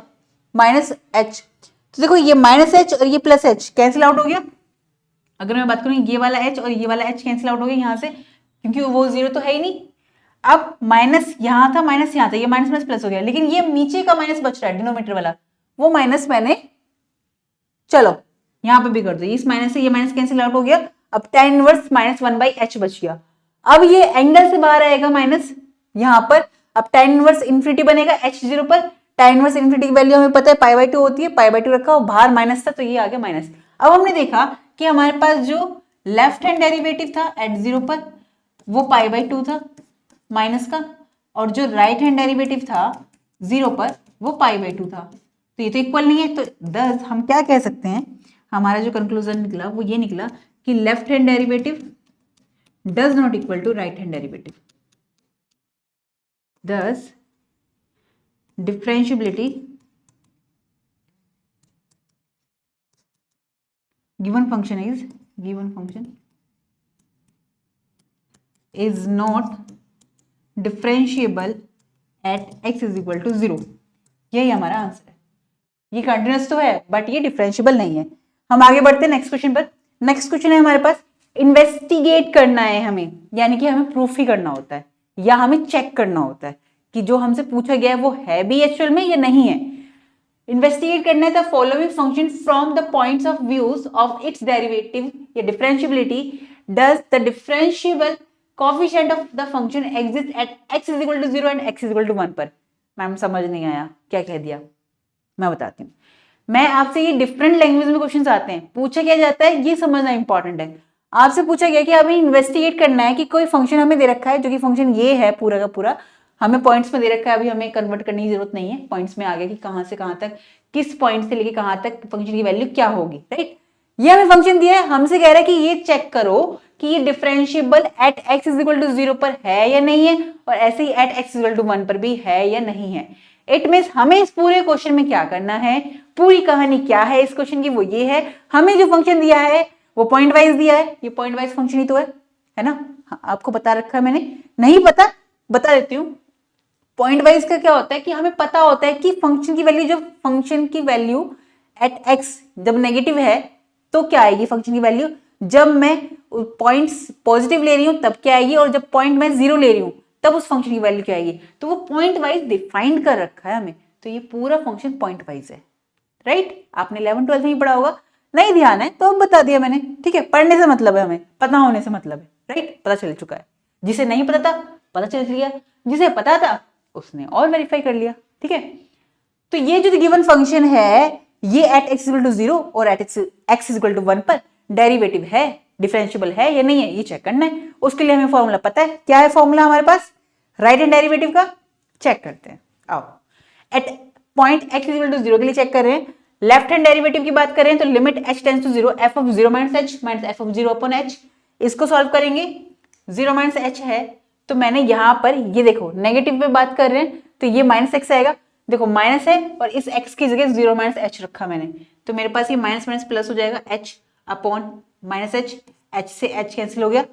minus h। तो देखो ये माइनस h और ये प्लस h कैंसिल आउट हो गया, अगर मैं बात करूं ये वाला h और ये वाला h कैंसिल आउट हो गया यहाँ से, क्योंकि वो 0 तो है ही नहीं। अब माइनस यहाँ था, माइनस यहाँ था, ये माइनस माइनस प्लस हो गया, लेकिन ये नीचे का माइनस बच रहा है डिनोमीटर वाला, वो माइनस मैंने, चलो यहाँ पे भी कर दो, इस माइनस से ये माइनस कैंसिल आउट हो गया, अब tan इनवर्स माइनस 1/h बच गया। अब ये एंगल से बाहर आएगा माइनस यहाँ पर, अब tan इनवर्स इंफिनिटी बनेगा h0 पर, tan इनवर्स इंफिनिटी की वैल्यू हमें पता है पाई बाई 2 होती है, पाई बाई 2 रखा और बाहर माइनस था तो ये आ गया माइनस। अब हमने देखा कि हमारे पास जो लेफ्ट हैंड डेरिवेटिव था एट 0 पर वो पाई बाई 2 था माइनस का, और जो राइट हैंड डेरिवेटिव था 0 पर वो पाई बाई 2 था, तो ये तो इक्वल नहीं है, तो दस हम क्या कह सकते हैं, हमारा जो कंक्लूजन निकला वो ये निकला कि left hand derivative does not equal to right hand derivative, thus differentiability given function is not differentiable at x is equal to 0। यही हमारा आंसर है। ये कंटिन्यूस तो है बट ये डिफरेंशिएबल नहीं है। हम आगे बढ़ते हैं नेक्स्ट क्वेश्चन पर। नेक्स्ट क्वेश्चन है हमारे पास, इन्वेस्टिगेट करना है हमें, यानी कि हमें प्रूफ ही करना होता है या हमें चेक करना होता है कि जो हमसे पूछा गया है वो है भी एक्चुअल में या नहीं है। इन्वेस्टिगेट करना है the following function from the points of views of its derivative या differentiability. Does the differentiable coefficient of the function exist at x is equal to 0 and x is equal to 1 पर। मैम समझ नहीं आया क्या कह दिया, मैं बताती हूँ। मैं आपसे ये डिफरेंट लैंग्वेज में क्वेश्चंस आते हैं, पूछा क्या जाता है ये समझना इंपॉर्टेंट है। आपसे पूछा गया कि हमें इन्वेस्टिगेट करना है कि कोई फंक्शन हमें दे रखा है जो कि फंक्शन ये है पूरा का पूरा, हमें पॉइंट्स में दे रखा है, अभी हमें कन्वर्ट करने की जरूरत नहीं है, पॉइंट्स में आ गया कि कहां से कहां तक, किस पॉइंट से लेके कहां तक फंक्शन की वैल्यू क्या होगी, राइट। ये हमें फंक्शन दिया है, हमसे कह रहा है कि ये चेक करो कि ये differentiable at x is equal to 0 पर है या नहीं है, और ऐसे ही at x is equal to 1 पर भी है या नहीं है। इट मीन्स हमें इस पूरे क्वेश्चन में क्या करना है, पूरी कहानी क्या है इस क्वेश्चन की, वो ये है हमें जो फंक्शन दिया है वो पॉइंट वाइज दिया है, ये पॉइंट वाइज फंक्शन ही तो है ना। हाँ, आपको बता रखा है मैंने, नहीं पता बता देती हूँ। पॉइंट वाइज का क्या होता है कि हमें पता होता है कि फंक्शन की वैल्यू, जब फंक्शन की वैल्यू एट एक्स जब नेगेटिव है तो क्या आएगी फंक्शन की वैल्यू, जब मैं पॉइंट्स पॉजिटिव ले रही हूं तब क्या आएगी, और जब पॉइंट मैं 0 ले रही हूं तब उस फंक्शन की वैल्यू क्या आएगी। तो वो पॉइंट वाइज डिफाइंड कर रखा है हमें, तो ये पूरा फंक्शन पॉइंट वाइज है, राइट। आपने 11-12 में ही पढ़ा होगा, नहीं ध्यान है तो अब बता दिया मैंने, ठीक है। पढ़ने से मतलब है, हमें पता होने से मतलब है, राइट। पता चल चुका है, जिसे नहीं पता था पता चल गया, जिसे पता था उसने और वेरीफाई कर लिया, ठीक है। तो ये जो गिवन फंक्शन है ये एट एक्स इक्वल टू 0 और एट एक्स इक्वल टू 1 पर डेरिवेटिव है, डिफरेंशिएबल है या नहीं है, ये चेक करना है। उसके लिए हमें फॉर्मूला पता है, क्या है फॉर्मूला हमारे पास, राइट हैंड डेरिवेटिव का। चेक करते हैं, आओ। At point x equal to 0 के लिए चेक कर रहे हैं, लेफ्ट हैंड डेरिवेटिव की बात करें तो limit h tends to 0 f of 0 minus h minus f of 0 upon h। इसको सॉल्व करेंगे, 0 माइनस h है तो मैंने यहां पर ये देखो नेगेटिव पे बात कर रहे हैं तो ये माइनस एक्स आएगा, देखो माइनस है और इस x की जगह 0 माइनस h रखा मैंने, तो मेरे पास ये माइनस माइनस प्लस हो जाएगा, h अपॉन माइनस h से h कैंसिल हो गया।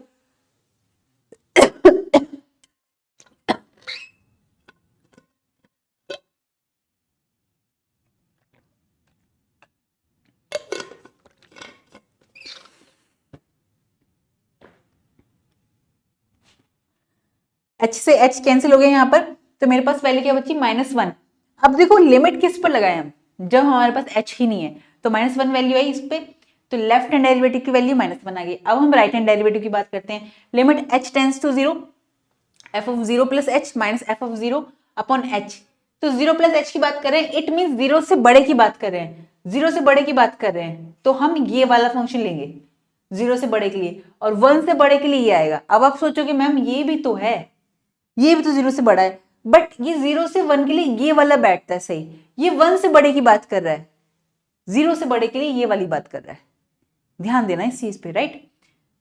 h से h कैंसिल हो गया यहाँ पर, तो मेरे पास वैल्यू क्या बची, -1। अब देखो लिमिट किस पर लगाए हम, जब हमारे पास h ही नहीं है तो -1 वैल्यू आई इस पे, तो लेफ्ट हैंड डेरिवेटिव की वैल्यू -1 आ गई। अब हम राइट हैंड डेरिवेटिव की बात करते हैं, limit h tends to 0 f of 0 plus h minus f of 0 upon h। तो 0 प्लस h की बात कर रहे हैं, इट मीन 0 से बड़े की बात कर रहे हैं, 0 से बड़े की बात कर रहे हैं, तो हम ये वाला फंक्शन लेंगे 0 से बड़े के लिए, और 1 से बड़े के लिए ये आएगा। अब आप सोचोगे मैम ये भी तो है, ये भी तो 0 से बड़ा है, बट ये 0 से 1 के लिए ये वाला बैठता है सही, ये 1 से बड़े की बात कर रहा है, 0 से बड़े के लिए ये वाली बात कर रहा है, ध्यान देना इस चीज पे, राइट।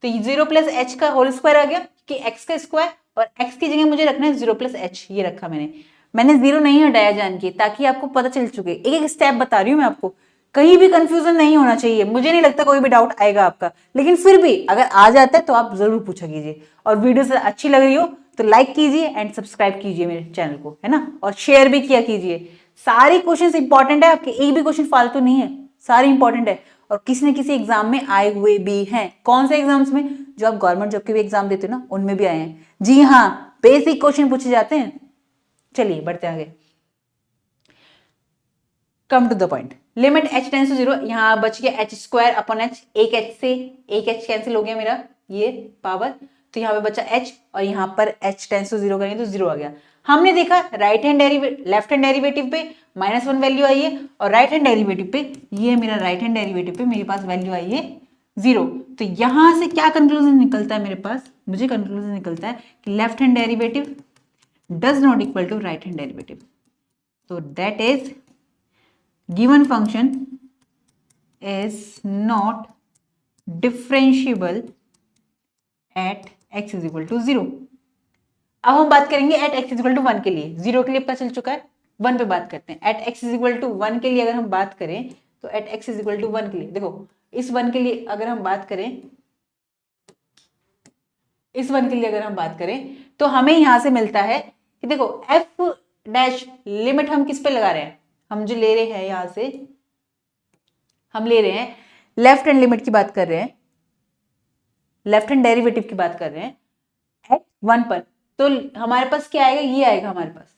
तो ये 0 प्लस h का होल स्क्वायर आ गया कि x का स्क्वायर, और x की जगह मुझे रखना है 0 प्लस h, ये रखा मैंने 0 नहीं हटाया जान के, ताकि आपको पता चल चुके, एक एक स्टेप बता रही हूँ मैं आपको, कहीं भी कंफ्यूजन नहीं होना चाहिए। मुझे नहीं लगता कोई भी डाउट आएगा आपका, लेकिन फिर भी अगर आ जाता है तो आप जरूर पूछा कीजिए, और वीडियो से अच्छी लग रही हो तो लाइक कीजिए एंड सब्सक्राइब कीजिए मेरे चैनल को, है ना, और शेयर भी किया कीजिए। सारे क्वेश्चंस इंपॉर्टेंट है आपके, एक भी क्वेश्चन फालतू नहीं है, सारे इंपॉर्टेंट है, और किसी न किसी एग्जाम में आए हुए भी हैं। कौन से एग्जाम्स में, जो आप गवर्नमेंट जॉब के भी एग्जाम देते हो ना, उनमें भी आए हैं। जी हाँ, बेसिक क्वेश्चन पूछे जाते हैं। चलिए बढ़ते आगे, come to the point. Limit h tends to 0, यहाँ बच गया h स्क्वायर अपॉन h, एक h से एक h कैंसिल हो गया मेरा ये पावर, तो यहाँ पे बचा h, और यहाँ पर h टेंड्स टू 0 करेंगे तो 0 आ गया। हमने देखा right hand derivative, left hand derivative पे -1 वैल्यू आई है, और राइट हैंड डेरिवेटिव पे, ये मेरा राइट हैंड डेरिवेटिव पे मेरे पास वैल्यू आई है 0। तो यहां से क्या कंक्लूजन निकलता है मेरे पास, मुझे कंक्लूजन निकलता है कि left hand derivative does not equal to right hand derivative, तो that is given function is not differentiable at x is equal to 0। अब हम बात करेंगे at x is equal to 1 के लिए, 0 के लिए पता चल चुका है, 1 पे बात करते हैं। at x is equal to 1 के लिए अगर हम बात करें तो at x is equal to 1 के लिए देखो इस वन के लिए अगर हम बात करें, इस वन के लिए अगर हम बात करें तो हमें यहां से मिलता है कि देखो एफ डैश लिमिट हम किस पे लगा रहे हैं, हम जो ले रहे हैं यहां से हम ले रहे हैं लेफ्ट हैंड लिमिट की बात कर रहे हैं, लेफ्ट हैंड डेरिवेटिव की बात कर रहे हैं एट वन पर, तो हमारे पास क्या आएगा, ये आएगा हमारे पास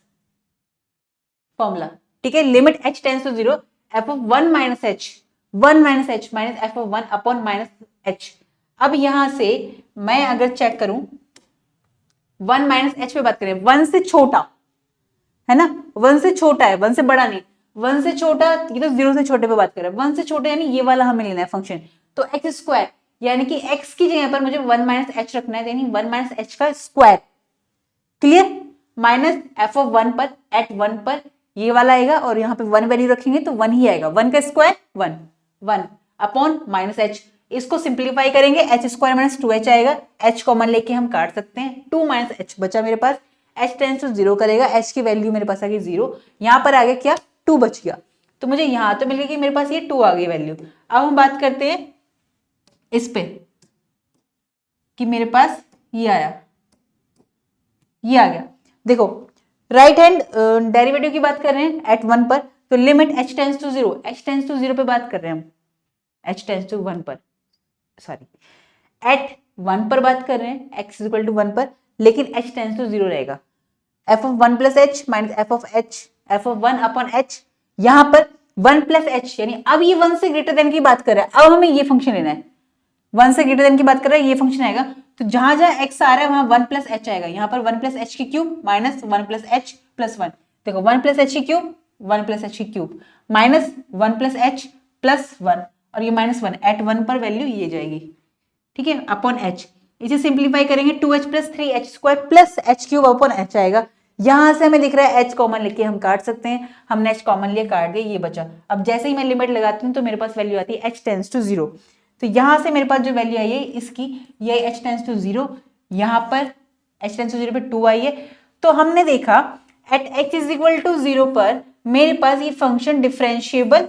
फॉर्मूला, ठीक है। Limit h tends to 0 f of 1 minus h, 1 minus h minus f of 1 upon minus h. अब यहां से मैं अगर चेक करूं 1 माइनस एच पे बात करें, 1 से छोटा है ना, 1 से छोटा है, 1 से बड़ा नहीं, 1 से छोटा, ये तो 0 से छोटे पे बात कर रहे हैं, 1 से छोटे यानी ये वाला हमें लेना है फंक्शन, तो एक्स स्क्वायर यानी कि x की जगह पर मुझे 1 माइनस एच रखना है, यानी 1 माइनस एच का square, clear, minus f of 1 पर एट 1 पर ये वाला आएगा, और यहाँ पे 1 वैल्यू रखेंगे तो 1 ही आएगा, 1 का स्क्वायर 1, 1 अपॉन माइनस एच, इसको सिंप्लीफाई करेंगे एच स्क्वायर माइनस 2h आएगा, h कॉमन लेके हम काट सकते हैं, 2 माइनस एच बचा मेरे पास, h टेंस टू 0 करेगा, h की वैल्यू मेरे पास आ गई 0, यहाँ पर आ गया क्या 2 बच गया, तो मुझे यहाँ तो मिल गई कि मेरे पास ये 2 आ गई वैल्यू। अब हम बात करते हैं इस पे कि मेरे पास ये आया, ये आ गया, देखो राइट हैंड डेरिवेटिव की बात कर रहे हैं एट 1 पर, तो limit h tends to 0, h tends to 0 पे बात कर रहे हैं हम, h टेंस टू 1 पर, सॉरी एट 1 पर बात कर रहे हैं x इक्वल टू 1 पर, लेकिन h टेंस टू 0 रहेगा, f of 1 plus h minus f of H, f of 1 upon H, यहां पर 1 प्लस एच, यानी अब ये 1 से ग्रेटर देन की बात कर रहा है, अब हमें ये फंक्शन लेना है, 1 से ग्रेटर देन की बात कर रहा है, ये फंक्शन आएगा, तो जहां जहां x आ रहा है वहां 1 प्लस एच आएगा, यहाँ पर 1 प्लस एच की cube minus 1 plus H plus 1, देखो 1 प्लस एच की क्यूब 1 प्लस एच की cube minus 1 plus H plus 1, और ये माइनस 1 एट 1 पर वैल्यू ये जाएगी, ठीक है, अपॉन एच, इसे सिंप्लीफाई करेंगे 2h plus 3h square plus H cube upon H आएगा, यहां से हमें दिख रहा है h कॉमन लेके हम काट सकते हैं, हमने h कॉमन लिए काट दिया, ये बचा, अब जैसे ही मैं लिमिट लगाती हूँ तो मेरे पास वैल्यू आती है h टेंस टू 0, तो यहां से मेरे पास जो वैल्यू आई है इसकी, ये h टेंस टू 0, यहां पर h टेंस टू 0 पे 2 आई है, तो हमने देखा at x is equal to 0 पर मेरे पास ये फंक्शन डिफरेंशिएबल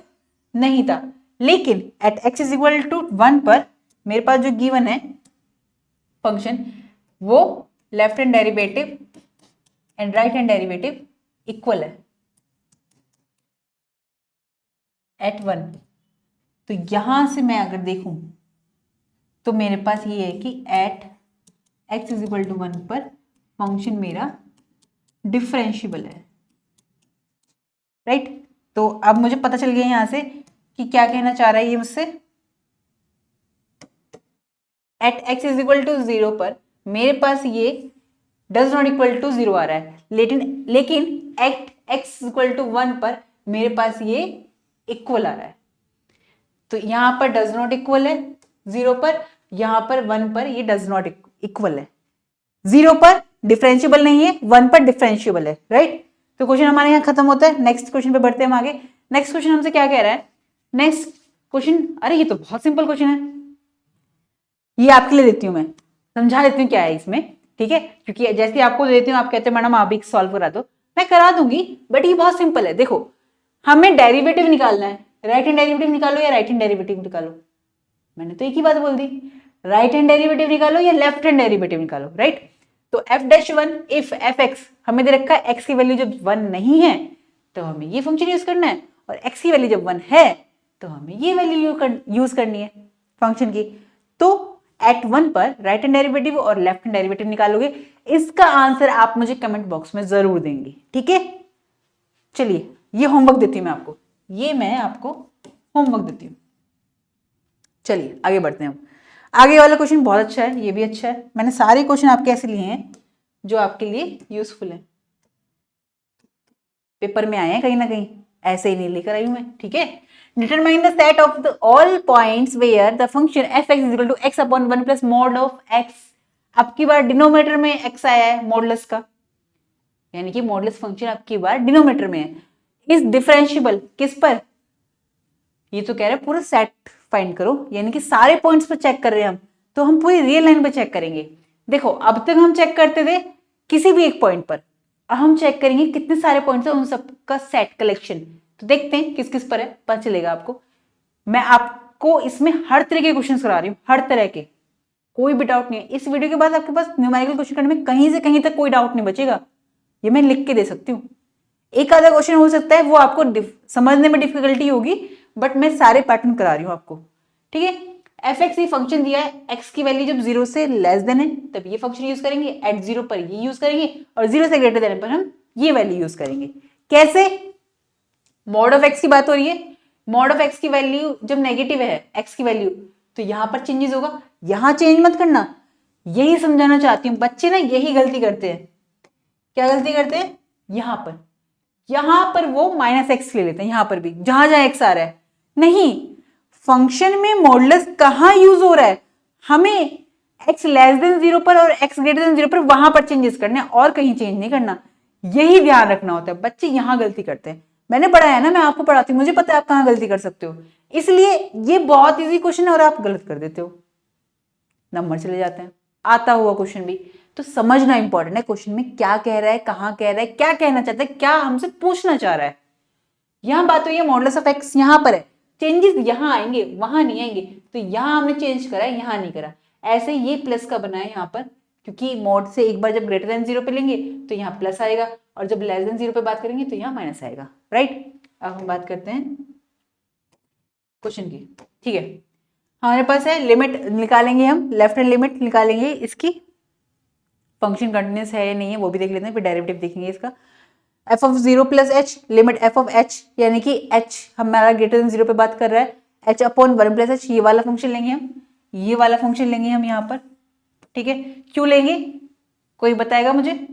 नहीं था, लेकिन at x is equal to 1 पर मेरे पास जो गिवन है फंक्शन वो left hand derivative and right hand derivative equal है एट 1, तो यहां से मैं अगर देखूं तो मेरे पास ये है कि at x is equal to 1 पर फंक्शन मेरा डिफरेंशिएबल है, राइट। तो अब मुझे पता चल गया यहां से कि क्या कहना चाह रहा है ये मुझसे, at x is equal to 0 पर मेरे पास ये डज नॉट इक्वल टू 0 आ रहा है, लेकिन एट x इक्वल टू 1 पर मेरे पास ये इक्वल आ रहा है, तो यहां पर डज नॉट इक्वल है 0 पर, यहां पर 1 पर ये डज नॉट इक्वल है, 0 पर डिफरेंशिएबल नहीं है, 1 पर डिफरेंशिएबल है, राइट। तो क्वेश्चन हमारे यहाँ खत्म होता है, नेक्स्ट क्वेश्चन पे बढ़ते हैं हम आगे। नेक्स्ट क्वेश्चन हमसे क्या कह रहा है, नेक्स्ट क्वेश्चन, अरे ये तो बहुत सिंपल क्वेश्चन है, ये आपके लिए देती हूँ, मैं समझा देती हूँ क्या है इसमें, ठीक है, क्योंकि जैसे आपको देती हूँ आप कहते हैं मैडम आप भी सॉल्व करा दो, मैं करा दूंगी, बट ये बहुत सिंपल है। देखो हमें डेरिवेटिव निकालना है, राइट हैंड डेरिवेटिव निकालो या राइट हैंड डेरिवेटिव निकालो, मैंने तो एक ही बात बोल दी, राइट हैंड डेरिवेटिव निकालो या लेफ्ट हैंड डेरिवेटिव निकालो, राइट। तो F dash 1 if F x, हमें दे रखा है एक्स की वैल्यू जब 1 नहीं है तो हमें ये फंक्शन यूज करना है, और एक्स की वैल्यू जब 1 है तो हमें ये वैल्यू यूज करनी है फंक्शन की। तो एट 1 पर राइट हैंड डेरिवेटिव और लेफ्ट हैंड डेरिवेटिव निकालोगे, इसका आंसर आप मुझे कमेंट बॉक्स में जरूर देंगे, ठीक है। चलिए ये होमवर्क देती हूँ मैं आपको, ये मैं आपको होमवर्क देती हूँ। चलिए आगे बढ़ते हैं हम, आगे वाला क्वेश्चन बहुत अच्छा है, ये भी अच्छा है, मैंने सारे क्वेश्चन आपके ऐसे लिए हैं जो आपके लिए यूजफुल है, पेपर में आए हैं कहीं ना कहीं, ऐसे ही नहीं लेकर आई हूं मैं, ठीक है। Determine the set of the all points where the function f x is equal to x upon 1 plus mod of x, अब की बार डिनोमिनेटर में एक्स आया है मॉडुलस का, यानी कि मॉडुलस फंक्शन अब की बार डिनोमिनेटर में है, इज डिफरेंशिएबल किस पर, ये तो कह रहे हैं पूरा सेट फाइंड करो, यानी कि सारे पॉइंट्स पर चेक कर रहे हैं हम, तो हम पूरी रियल लाइन पे चेक करेंगे। देखो अब तक हम चेक करते थे किसी भी एक पॉइंट पर, अब हम चेक करेंगे कितने सारे पॉइंट्स हैं उन सबका सेट कलेक्शन, तो देखते हैं किस किस पर है, पता चलेगा आपको। मैं आप आपको इसमें हर तरह के क्वेश्चंस करा रही हूँ, हर तरह के, कोई भी डाउट नहीं है। इस वीडियो के बाद आपके पास न्यूमेरिकल क्वेश्चन करने में कहीं से कहीं तक कोई डाउट नहीं बचेगा, ये मैं लिख के दे सकती हूँ। एक आधा क्वेश्चन हो सकता है वो आपको समझने में डिफिकल्टी होगी, बट मैं सारे पैटर्न करा रही हूँ आपको, ठीक है। एफ एक्स ये फंक्शन दिया है, एक्स की वैल्यू जब 0 से लेस देन है तब ये फंक्शन यूज करेंगे, एट 0 पर ये यूज करेंगे, और 0 से ग्रेटर देन पर हम ये वैल्यू यूज करेंगे। कैसे? मॉड ऑफ एक्स की बात हो रही है, मॉड ऑफ एक्स की वैल्यू जब नेगेटिव है एक्स की वैल्यू, तो यहां पर चेंजेस होगा, यहां चेंज मत करना, यही समझाना चाहती हूँ। बच्चे ना यही गलती करते हैं। क्या गलती करते हैं? यहां पर वो माइनस एक्स ले लेते हैं, यहां पर भी जहां जहां एक्स आ रहा है। नहीं, फंक्शन में मॉडुलस कहां यूज हो रहा है, हमें एक्स लेस देन 0 पर और एक्स ग्रेटर देन 0 पर वहां पर चेंजेस करने, और कहीं चेंज नहीं करना, यही ध्यान रखना होता है। बच्चे यहां गलती करते हैं। मैंने पढ़ाया ना, मैं आपको पढ़ाती हूँ, मुझे पता है आप कहां गलती कर सकते हो, इसलिए ये बहुत इजी क्वेश्चन है और आप गलत कर देते हो, नंबर चले जाते हैं। आता हुआ क्वेश्चन भी तो समझना इंपॉर्टेंट है, क्वेश्चन में क्या कह रहा है, कहां कह रहा है, क्या कहना चाहता है, क्या हमसे पूछना चाह रहा है। यहां बात हुई है मॉडुलस ऑफ एक्स, यहां पर है, चेंजेस यहां आएंगे वहां नहीं आएंगे, तो यहां हमने चेंज करा है, यहां नहीं करा। ऐसे ये प्लस का बना है यहाँ पर, क्योंकि मॉड से एक बार जब ग्रेटर देन 0 पे लेंगे तो यहाँ प्लस आएगा, और जब लेस देन 0 पे बात करेंगे तो यहाँ माइनस आएगा, राइट। अब हम बात करते हैं क्वेश्चन की, ठीक है। हमारे पास है लिमिट निकालेंगे, हम लेफ्ट हैंड लिमिट निकालेंगे इसकी, फंक्शन कंटिन्यूस है या नहीं है वो भी देख लेते हैं, फिर डेरिवेटिव देखेंगे इसका। F of 0 plus H, limit F of h, यानी कि एच हमारा ग्रेटर देन 0 पे बात कर रहा है, एच अपॉन 1 प्लस एच, ये वाला फंक्शन लेंगे हम, ये वाला फंक्शन लेंगे हम यहाँ पर, ठीक है। क्यों लेंगे, कोई बताएगा मुझे?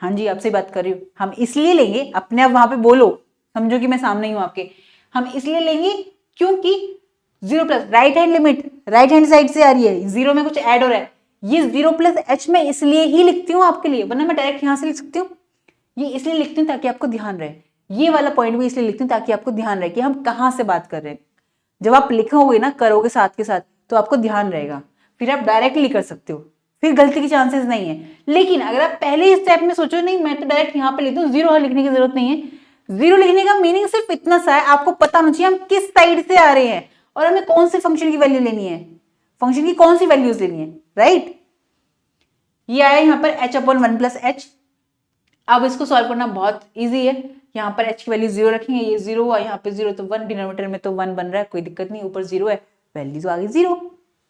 हाँ जी, आपसे बात कर रही हूँ। हम इसलिए लेंगे, अपने आप वहां पे बोलो, समझो कि मैं सामने ही हूँ आपके। हम इसलिए लेंगे क्योंकि 0 plus right hand limit right hand side से आ रही है, 0 में कुछ ऐड हो रहा है, ये 0 प्लस एच में इसलिए ही लिखती हूँ आपके लिए, वरना मैं डायरेक्ट यहां से लिख सकती हूँ। ये इसलिए लिखती हूँ ताकि आपको ध्यान रहे, ये वाला पॉइंट भी इसलिए लिखती हूँ ताकि आपको ध्यान रहे कि हम कहाँ से बात कर रहे हैं। जब आप लिखोगे ना, करोगे साथ के साथ, तो आपको ध्यान रहेगा, फिर आप डायरेक्टली कर सकते हो, फिर गलती के चांसेस नहीं है। लेकिन अगर आप पहले इस स्टेप में सोचो नहीं मैं तो डायरेक्ट यहाँ पे लिख दूं, 0 लिखने की जरूरत नहीं है। 0 लिखने का मीनिंग सिर्फ इतना सा है, आपको पता होना चाहिए हम किस साइड से आ रहे हैं और हमें कौन से फंक्शन की वैल्यू लेनी है, फंक्शन की कौन सी वैल्यूज लेनी है, राइट। ये आया यहाँ पर h अपॉन 1 प्लस एच। अब इसको सॉल्व करना बहुत इजी है, यहाँ पर h की वैल्यू 0 रखेंगे, ये 0 हुआ, यहाँ पे 0 तो 1, डिनोमिनेटर में तो 1 बन रहा है, कोई दिक्कत नहीं, ऊपर 0 है, वैल्यू तो आ गई 0।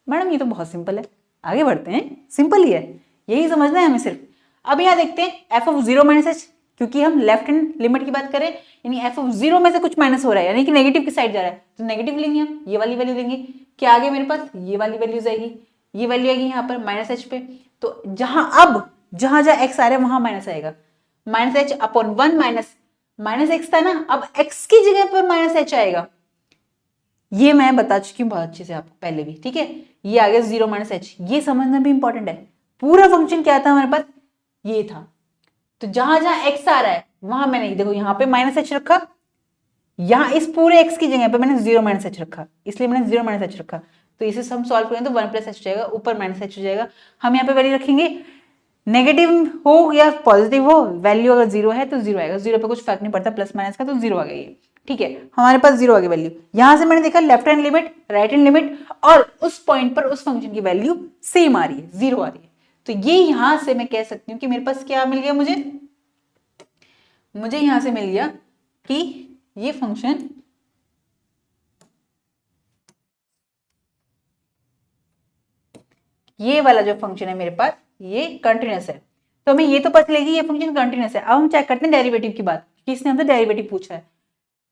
मैडम ये तो बहुत सिंपल है, आगे बढ़ते हैं, सिंपल ही है, यही समझना है हमें सिर्फ। अब यहाँ देखते हैं एफ ऑफ 0 माइनस एच, क्योंकि हम लेफ्ट हैंड लिमिट की बात करें, यानी एफ ऑफ 0 में से कुछ माइनस हो रहा है, यानी कि नेगेटिव की साइड जा रहा है, तो नेगेटिव लेंगे हम, ये वाली वैल्यू लेंगे। क्या आगे मेरे पास ये वाली वैल्यूज आएगी, ये वैल्यू आएगी यहाँ पर माइनस एच पे, तो जहां जहां एक्स आ रहा है वहां माइनस आएगा, minus H upon 1 minus x था ना, अब एक्स की जगह पर माइनस एच आएगा। ये मैं बता चुकी हूँ बहुत अच्छे से आपको पहले भी, ठीक है। ये आ गया 0 माइनस एच, ये समझना भी इंपॉर्टेंट है। पूरा फंक्शन क्या था हमारे पास, ये था, तो जहां जहां एक्स आ रहा है वहां मैंने देखो यहाँ पे माइनस एच रखा, यहाँ इस पूरे एक्स की जगह पे मैंने 0 माइनस एच रखा, इसलिए मैंने 0 माइनस एच रखा। तो इसे हम सॉल्व करेंगे तो 1 प्लस एच हो जाएगा, ऊपर माइनस एच हो जाएगा। हम यहाँ पे वैल्यू रखेंगे, नेगेटिव हो या पॉजिटिव हो, वैल्यू अगर 0 है तो 0 आएगा, 0 पे कुछ फर्क नहीं पड़ता प्लस माइनस का, तो 0 आ गया ये, ठीक है। हमारे पास 0 आ गई वैल्यू, यहां से मैंने देखा left hand limit right hand limit, और उस पॉइंट पर उस फंक्शन की वैल्यू सेम आ रही है, 0 आ रही है, तो ये यहां से मैं कह सकती हूँ कि मेरे पास क्या मिल गया, मुझे यहां से मिल गया कि ये फंक्शन ये वाला जो फंक्शन है मेरे पास ये कंटिन्यूअस है, तो हमें ये तो पता चलेगी ये फंक्शन कंटिन्यूअस है। अब हम चेक करते हैं डेरिवेटिव की बात, किसने हमसे डेरिवेटिव पूछा है।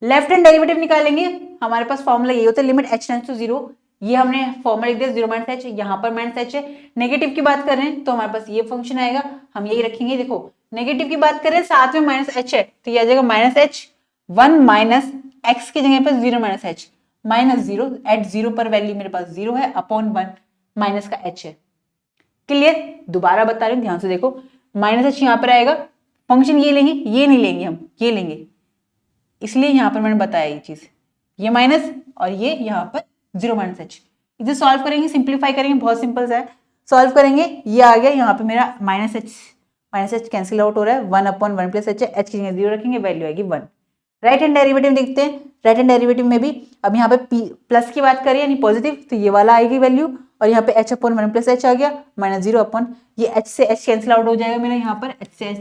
लेफ्ट हैंड डेरिवेटिव निकालेंगे, हमारे पास फॉर्मूला ये होता है लिमिट h टेंड्स टू 0, ये हमने फॉर्मूला लिख दिया 0 माइनस एच, यहाँ पर माइनस एच है। नेगेटिव की बात कर रहे हैं तो हमारे पास ये फंक्शन आएगा, हम यही रखेंगे। देखो नेगेटिव की बात करें साथ में माइनस एच है, तो ये आ जाएगा माइनस एच 1 माइनस एक्स की जगह पर 0 माइनस एच, माइनस 0 एट 0 पर वैल्यू मेरे पास 0 है, अपॉन 1 माइनस का h है। क्लियर, दोबारा बता रही हूँ ध्यान से देखो, माइनस एच यहाँ पर आएगा, फंक्शन ये लेंगे, ये नहीं लेंगे हम, ये लेंगे, इसलिए यहाँ पर मैंने बताया ये चीज, ये माइनस और ये यहाँ पर 0 माइनस एच। इसे सॉल्व करेंगे, सिंप्लीफाई करेंगे, बहुत सिंपल सा है, सॉल्व करेंगे, ये आ गया यहाँ पे मेरा माइनस एच कैंसिल आउट हो रहा है, 1 अपॉन 1 प्लस एच है, एच की जगह 0 रखेंगे, वैल्यू आएगी 1। राइट हैंड डेरिवेटिव देखते हैं। राइट हैंड डेरिवेटिव में भी अब यहाँ पे प्लस की बात करें यानी पॉजिटिव, तो ये वाला आएगी वैल्यू, और यहाँ पे h अपॉन 1 प्लस h आ गया, माइनस 0 अपॉन ये h से h कैंसिल आउट हो जाएगा मेरा, यहाँ पर h से h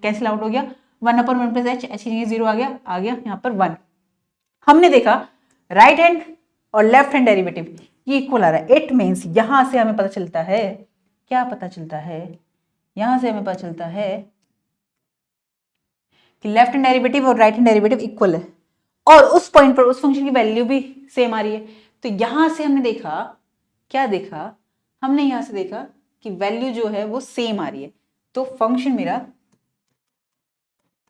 कैंसिल आउट हो गया, 1 अपॉन 1 प्लस h, h 0 आ गया यहाँ पर 1। हमने देखा राइट हैंड और लेफ्ट हैंड डेरिवेटिव ये इक्वल आ रहा है। इट मीन्स यहां से हमें पता चलता है, क्या पता चलता है, यहां से हमें पता चलता है कि लेफ्ट हैंड डेरिवेटिव और राइट हैंड डेरिवेटिव इक्वल है, और उस पॉइंट पर उस फंक्शन की वैल्यू भी सेम आ रही है। तो यहां से हमने देखा, क्या देखा, हमने यहां से देखा कि वैल्यू जो है वो सेम आ रही है, तो फंक्शन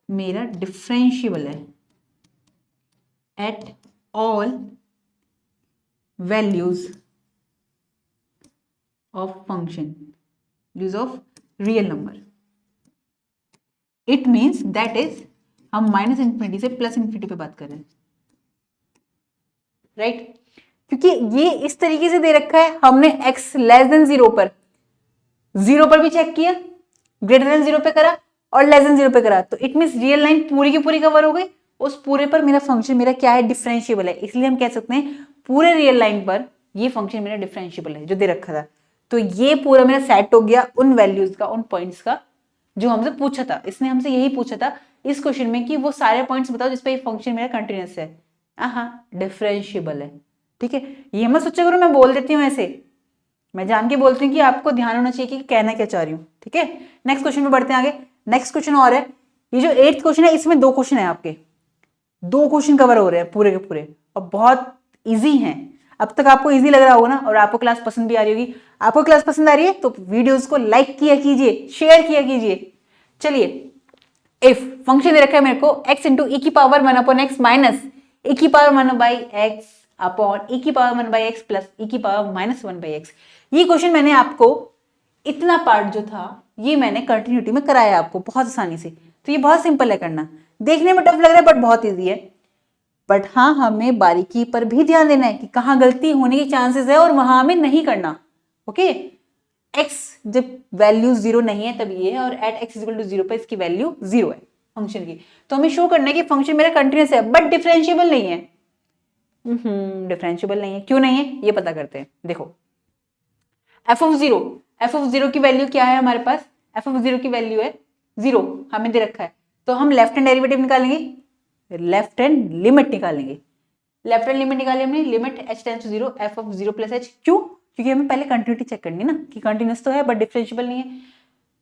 मेरा डिफरेंशिएबल है at all values of function, values of real number. It means that is हम माइनस इंफिनिटी से प्लस इंफिनिटी पे बात कर रहे हैं, राइट क्योंकि ये इस तरीके से दे रखा है, हमने x लेस देन 0 पर, 0 पर भी चेक किया, ग्रेटर देन 0 पे करा और लेस देन 0 पे करा, तो इट मीन्स रियल लाइन पूरी की पूरी कवर हो गई, उस पूरे पर मेरा फंक्शन मेरा क्या है, डिफरेंशिएबल है। इसलिए हम कह सकते हैं पूरे रियल लाइन पर ये फंक्शन मेरा डिफरेंशिएबल है जो दे रखा था। तो ये पूरा मेरा सेट हो गया उन वैल्यूज का, उन पॉइंट्स का जो हमसे पूछा था। इसने हमसे यही पूछा था इस क्वेश्चन में कि वो सारे पॉइंट्स बताओ जिसपे ये फंक्शन मेरा कंटिन्यूअस है, हाँ डिफरेंशिएबल है, ठीक है। ये मत सोचा करो मैं बोल देती हूँ ऐसे, मैं जान के बोलती हूँ कि आपको ध्यान होना चाहिए कि कहना क्या चाह रही हूँ, ठीक है। नेक्स्ट क्वेश्चन पे बढ़ते हैं आगे। नेक्स्ट क्वेश्चन और है, ये जो 8th क्वेश्चन है इसमें 2 क्वेश्चन है आपके, 2 क्वेश्चन कवर हो रहे हैं पूरे के पूरे और बहुत इजी हैं। अब तक आपको इजी लग रहा होगा ना, और आपको क्लास पसंद भी आ रही होगी। आपको क्लास पसंद आ रही है तो वीडियोस को लाइक किया कीजिए, शेयर किया कीजिए। चलिए, इफ फंक्शन दे रखा है मेरे को x इंटू ई की पावर 1 अपॉन एक्स माइनस ई की पावर 1 बाई एक्स अपॉन ई की पावर 1 बाई एक्स प्लस ई की पावर माइनस 1 बाई एक्स। ये क्वेश्चन मैंने आपको इतना पार्ट जो था ये मैंने कंटिन्यूटी में कराया आपको बहुत आसानी से, तो ये बहुत सिंपल है करना, देखने में टफ लग रहा है बट बहुत ईजी है। बट हाँ, हमें बारीकी पर भी ध्यान देना है कि कहाँ गलती होने की चांसेस है और वहां हमें नहीं करना, ओके। x जब वैल्यू 0 नहीं है तब ये है, और एट x इक्वल टू 0 पर इसकी वैल्यू 0 है फंक्शन की। तो हमें शो करना है कि फंक्शन मेरा कंटिन्यूअस है बट डिफरेंशिएबल नहीं है। डिफरेंशिएबल नहीं है, क्यों नहीं है ये पता करते हैं। देखो f ऑफ 0 की वैल्यू क्या है हमारे पास, f ऑफ 0 की वैल्यू है 0, हमें दे रखा है। तो हम लेफ्ट हैंड डेरिवेटिव निकालेंगे, लेफ्ट हैंड लिमिट निकालेंगे। लेफ्ट हैंड लिमिट निकाली हमने, limit h tends to 0 f of 0 plus h। क्यों? क्योंकि हमें पहले कंटिन्यूटी चेक करनी है ना कि कंटिन्यूअस तो है बट डिफरेंशिएबल नहीं है।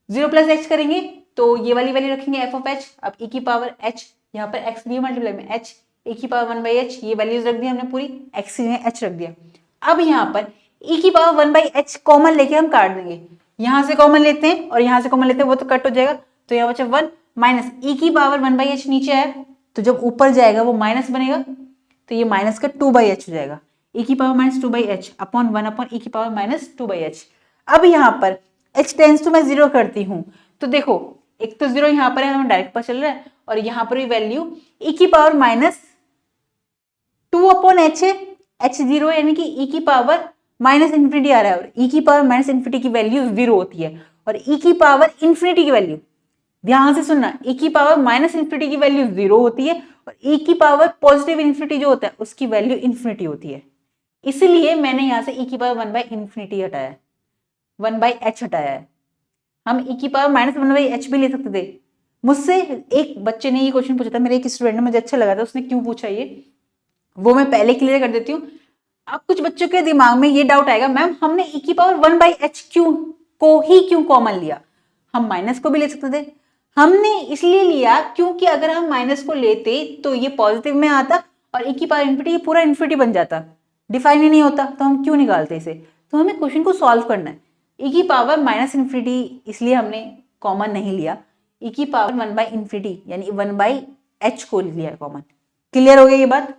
0 प्लस h करेंगे तो ये वाली वैल्यू रखेंगे f ऑफ h। अब e की पावर h, यहाँ पर x भी मल्टीप्लाई में h, e की पावर 1 बाई h, ये वैल्यूज रख दी हमने पूरी, x में h रख दिया। अब यहाँ पर e की पावर 1 बाई h कॉमन लेके हम काट देंगे, यहाँ से कॉमन लेते हैं और यहाँ से कॉमन लेते हैं, वो तो कट हो जाएगा, तो यहाँ बचा 1 माइनस e की पावर 1 बाई h नीचे है, तो जब ऊपर जाएगा वो माइनस बनेगा, तो ये माइनस का 2 बाई एच हो जाएगा, e की power minus 2 by H upon 1 upon e की पावर माइनस 2 बाई एच। अब यहाँ पर h टेंस टू मैं 0 करती हूँ, तो देखो एक तो 0 यहाँ पर है, हमें डायरेक्ट पता चल रहा है, और यहाँ पर भी वैल्यू e की पावर माइनस 2 अपॉन एच है, h 0 है यानी कि e की पावर माइनस इन्फिनिटी आ रहा है, और e की पावर माइनस इन्फिनिटी की वैल्यू 0 होती है, और e की पावर इन्फिनिटी की वैल्यू, ध्यान से सुनना, e की पावर माइनस इन्फिनिटी की वैल्यू 0 होती है, और e की पावर पॉजिटिव इन्फिनिटी जो होता है उसकी वैल्यू इन्फिनिटी होती है। इसलिए मैंने यहां से e की पावर 1 बाई इन्फिनिटी हटाया, 1 बाई एच हटाया है। हम e की पावर माइनस 1 बाई एच भी ले सकते थे। मुझसे एक बच्चे ने ये क्वेश्चन पूछा था, मेरे एक स्टूडेंट ने, मुझे अच्छा लगा था, उसने क्यों पूछा ये वो मैं पहले क्लियर कर देती हूँ। अब कुछ बच्चों के दिमाग में ये डाउट आएगा, मैम हमने e की पावर 1 बाई एच क्यों कॉमन लिया, हम माइनस को भी ले सकते थे। हमने इसलिए लिया क्योंकि अगर हम माइनस को लेते तो ये पॉजिटिव में आता और e की पावर इन्फिनिटी पूरा इन्फिनिटी बन जाता, डिफाइन ही नहीं होता, तो हम क्यों निकालते इसे। तो हमें क्वेश्चन को सॉल्व करना है, e की पावर माइनस इन्फिनिटी इसलिए हमने कॉमन नहीं लिया, e की पावर 1 बाई इन्फिनिटी यानी 1 बाई एच को लिया कॉमन। क्लियर हो गया ये बात?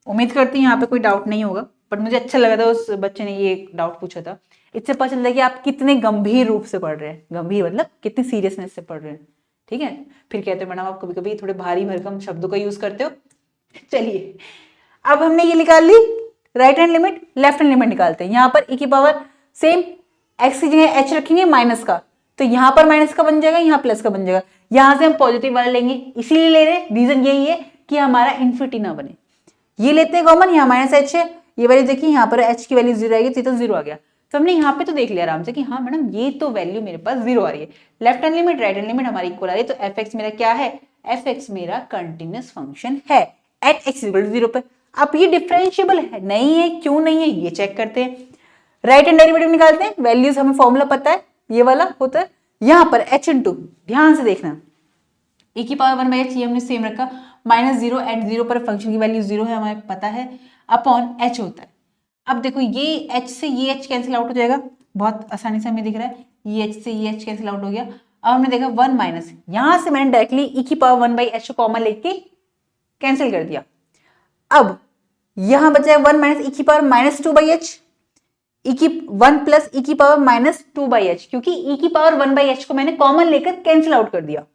उम्मीद करती हूँ यहाँ पे कोई डाउट नहीं होगा, बट मुझे अच्छा लगा था उस बच्चे ने ये डाउट पूछा था। इससे पता चलता है कि आप कितने गंभीर रूप से पढ़ रहे हैं, गंभीर मतलब कितनी सीरियसनेस से पढ़ रहे हैं, ठीक है। फिर कहते हो मैडम आप कभी कभी थोड़े भारी भरकम शब्दों का यूज करते हो। चलिए, अब हमने ये निकाल ली right hand limit, left hand limit निकालते हैं। यहाँ पर e की पावर सेम x की जगह h रखेंगे माइनस का, तो यहाँ पर माइनस का बन जाएगा, यहाँ प्लस का बन जाएगा। यहां से हम पॉजिटिव वाला लेंगे, इसीलिए ले रहे हैं, रीजन यही है कि हमारा इन्फिनिटी ना बने। ये लेते हैं कॉमन, यहाँ माइनस एच है, ये वैल्यू देखिए यहाँ पर एच की वैल्यू 0 आएगी, तो 0 आ गया। तो हमने यहाँ पे तो देख लिया आराम से कि हाँ मैडम ये तो वैल्यू मेरे पास 0 आ रही है। Left hand limit right hand limit हमारी इक्वल आ रही है, तो एफ एक्स मेरा क्या है, एफ एक्स मेरा कंटिन्यूअस फंक्शन है एट एक्स इक्वल टू 0 पे। अब ये डिफरेंशिएबल है नहीं है, क्यों नहीं है ये चेक करते हैं। राइट हैंड डेरिवेटिव निकालते हैं, वैल्यूज हमें फॉर्मूला पता है, ये वाला होता है यहाँ पर एच इंटू, ध्यान से देखना, e की पावर 1/h ये हमने सेम रखा, -0 एट 0 पर फंक्शन की वैल्यू 0 है हमें पता है, अपॉन h होता है। अब देखो ये h से ये h कैंसिल आउट हो जाएगा, बहुत आसानी से हमें दिख रहा है, ये h से ये h कैंसिल आउट हो गया। अब हमने देखा 1 माइनस, यहां से मैंने डायरेक्टली e की पावर 1/h को कॉमन लेके कैंसिल कर दिया। अब यहां बचा है 1 माइनस e की पावर -2/h, e की 1 प्लस e की पावर -2/h, क्योंकि e की पावर 1/h को मैंने कॉमन लेकर कैंसिल आउट कर दिया,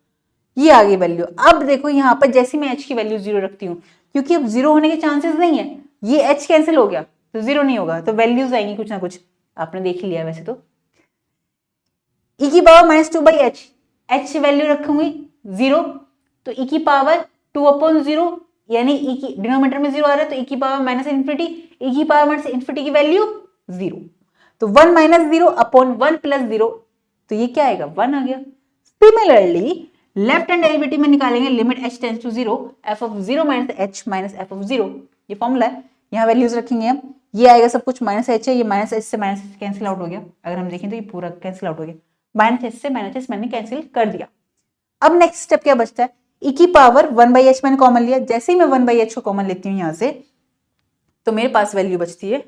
ये आ गई वैल्यू। अब देखो यहाँ पर जैसे मैं h की वैल्यू 0 रखती हूँ, क्योंकि अब 0 होने के चांसेस नहीं है, ये h कैंसिल हो गया तो 0 नहीं होगा, तो वैल्यूज आएंगी कुछ ना कुछ, आपने देख लिया वैसे तो। e की पावर -2/h, h वैल्यू रखूंगी 0, तो e की पावर 2/0, यानी e की डिनोमिनेटर में 0 आ रहा है, तो e की पावर माइनस इन्फिनिटी, e की पावर माइनस इन्फिनिटी की वैल्यू 0, तो 1 - 0 अपॉन 1 + 0, तो ये क्या आएगा 1 आ गया। सिमिलरली लेफ्ट हैंड डेरिवेटिव में निकालेंगे, limit h tends to 0, f of 0 - h - f of 0, ये फॉर्मूला है, यहाँ वैल्यूज रखेंगे हम, ये आएगा सब कुछ -h है, ये -h से माइनस कैंसिल आउट हो गया, अगर हम देखें तो ये पूरा कैंसिल आउट हो गया, -h से -h मैंने कैंसिल कर दिया। अब नेक्स्ट स्टेप क्या बचता है, e की पावर 1/h मैंने कॉमन लिया, जैसे ही मैं 1/h को कॉमन लेती हूँ यहाँ से, तो मेरे पास वैल्यू बचती है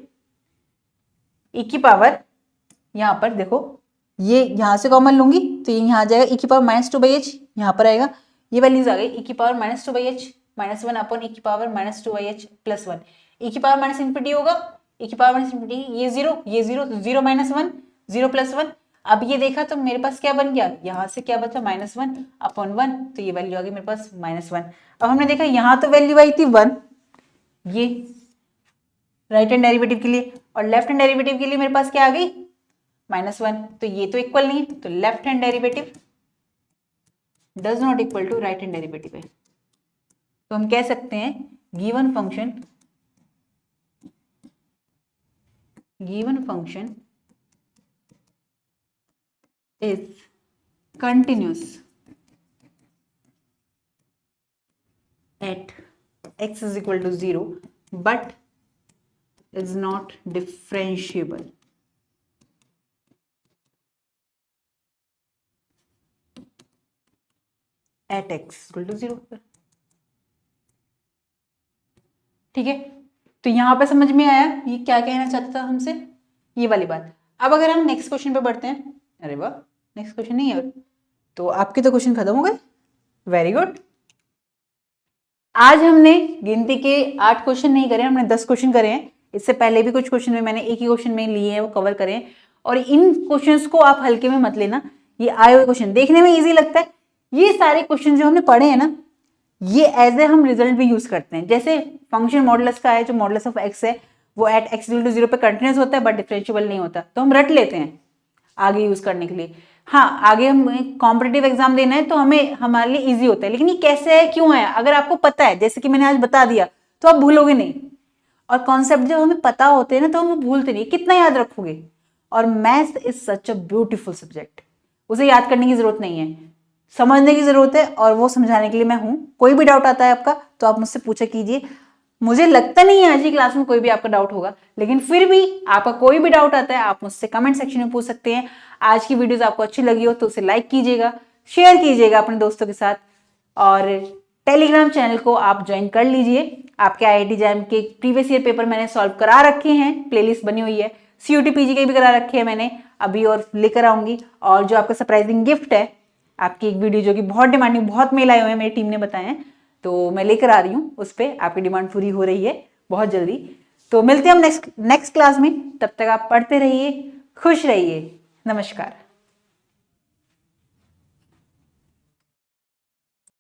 e की पावर, यहाँ पर देखो ये यहाँ से कॉमन लूंगी तो ये यहाँ आ जाएगा, e की पावर -2/h यहाँ पर आएगा, ये वैल्यूज आ गई, e की पावर -2/h -1 अपॉन e की पावर -2/h + 1, e की पावर माइनस इन्फिनिटी होगा, e की पावर माइनस इन्फिनिटी, ये 0 तो 0 - 1 0 + 1, अब ये देखा तो मेरे पास क्या बन गया, यहाँ से क्या बचा -1 अपॉन 1, तो ये वैल्यू आ गई मेरे पास -1। अब हमने देखा यहाँ तो वैल्यू आई थी 1, ये राइट हैंड डेरिवेटिव के लिए, और लेफ्ट हैंड डेरिवेटिव के लिए मेरे पास क्या आ गई -1, तो ये तो इक्वल नहीं है, तो left hand derivative does not equal to right hand derivative है। तो हम कह सकते हैं given function is continuous at x is equal to 0 but is not differentiable at x equal to 0 पर। ठीक है, तो यहां पे समझ में आया ये क्या कहना चाहता था हमसे, ये वाली बात। अब अगर हम नेक्स्ट क्वेश्चन पे बढ़ते हैं, अरे वाह नेक्स्ट क्वेश्चन नहीं है, तो आपके तो क्वेश्चन खत्म हो गए, वेरी गुड। आज हमने गिनती के 8 क्वेश्चन नहीं करे, हमने 10 क्वेश्चन करे हैं, इससे पहले भी कुछ क्वेश्चन में मैंने एक ही क्वेश्चन में लिए हैं, वो कवर करे हैं, और इन क्वेश्चंस को आप हल्के में मत लेना, ये आए हुए क्वेश्चन देखने में इजी लगता है, ये सारे क्वेश्चन जो हमने पढ़े हैं ना, ये एज ए हम रिजल्ट भी यूज करते हैं। जैसे फंक्शन मॉडुलस का है, जो मॉडुलस ऑफ एक्स है वो एट x इक्वल टू 0 पे कंटिन्यूअस होता है बट डिफरेंशिएबल नहीं होता, तो हम रट लेते हैं आगे यूज करने के लिए। हाँ, आगे हम कॉम्पिटिटिव एग्जाम देना है तो हमें हमारे लिए इजी होता है, लेकिन ये कैसे है क्यों है अगर आपको पता है, जैसे कि मैंने आज बता दिया, तो आप भूलोगे नहीं। और कॉन्सेप्ट जब हमें पता होते हैं ना तो हम भूलते नहीं, कितना याद रखोगे। और maths is such a beautiful subject, उसे याद करने की जरूरत नहीं है, समझने की जरूरत है, और वो समझाने के लिए मैं हूं। कोई भी डाउट आता है आपका तो आप मुझसे पूछा कीजिए, मुझे लगता नहीं है आज की क्लास में कोई भी आपका डाउट होगा, लेकिन फिर भी आपका कोई भी डाउट आता है आप मुझसे कमेंट सेक्शन में पूछ सकते हैं। आज की वीडियोस आपको अच्छी लगी हो तो उसे लाइक कीजिएगा, शेयर कीजिएगा अपने दोस्तों के साथ, और टेलीग्राम चैनल को आप ज्वाइन कर लीजिए। आपके IIT JAM के प्रीवियस ईयर पेपर मैंने सॉल्व करा रखे हैं, प्लेलिस्ट बनी हुई है, CUT PG के भी करा रखे हैं मैंने अभी, और लेकर आऊंगी। और जो आपका सरप्राइजिंग गिफ्ट है, आपकी एक वीडियो जो कि बहुत डिमांडिंग, बहुत मेल आए हुए हैं, मेरी टीम ने बताए हैं, तो मैं लेकर आ रही हूँ, उस पर आपकी डिमांड पूरी हो रही है बहुत जल्दी। तो मिलते हैं हम नेक्स्ट क्लास में, तब तक आप पढ़ते रहिए, खुश रहिए, नमस्कार।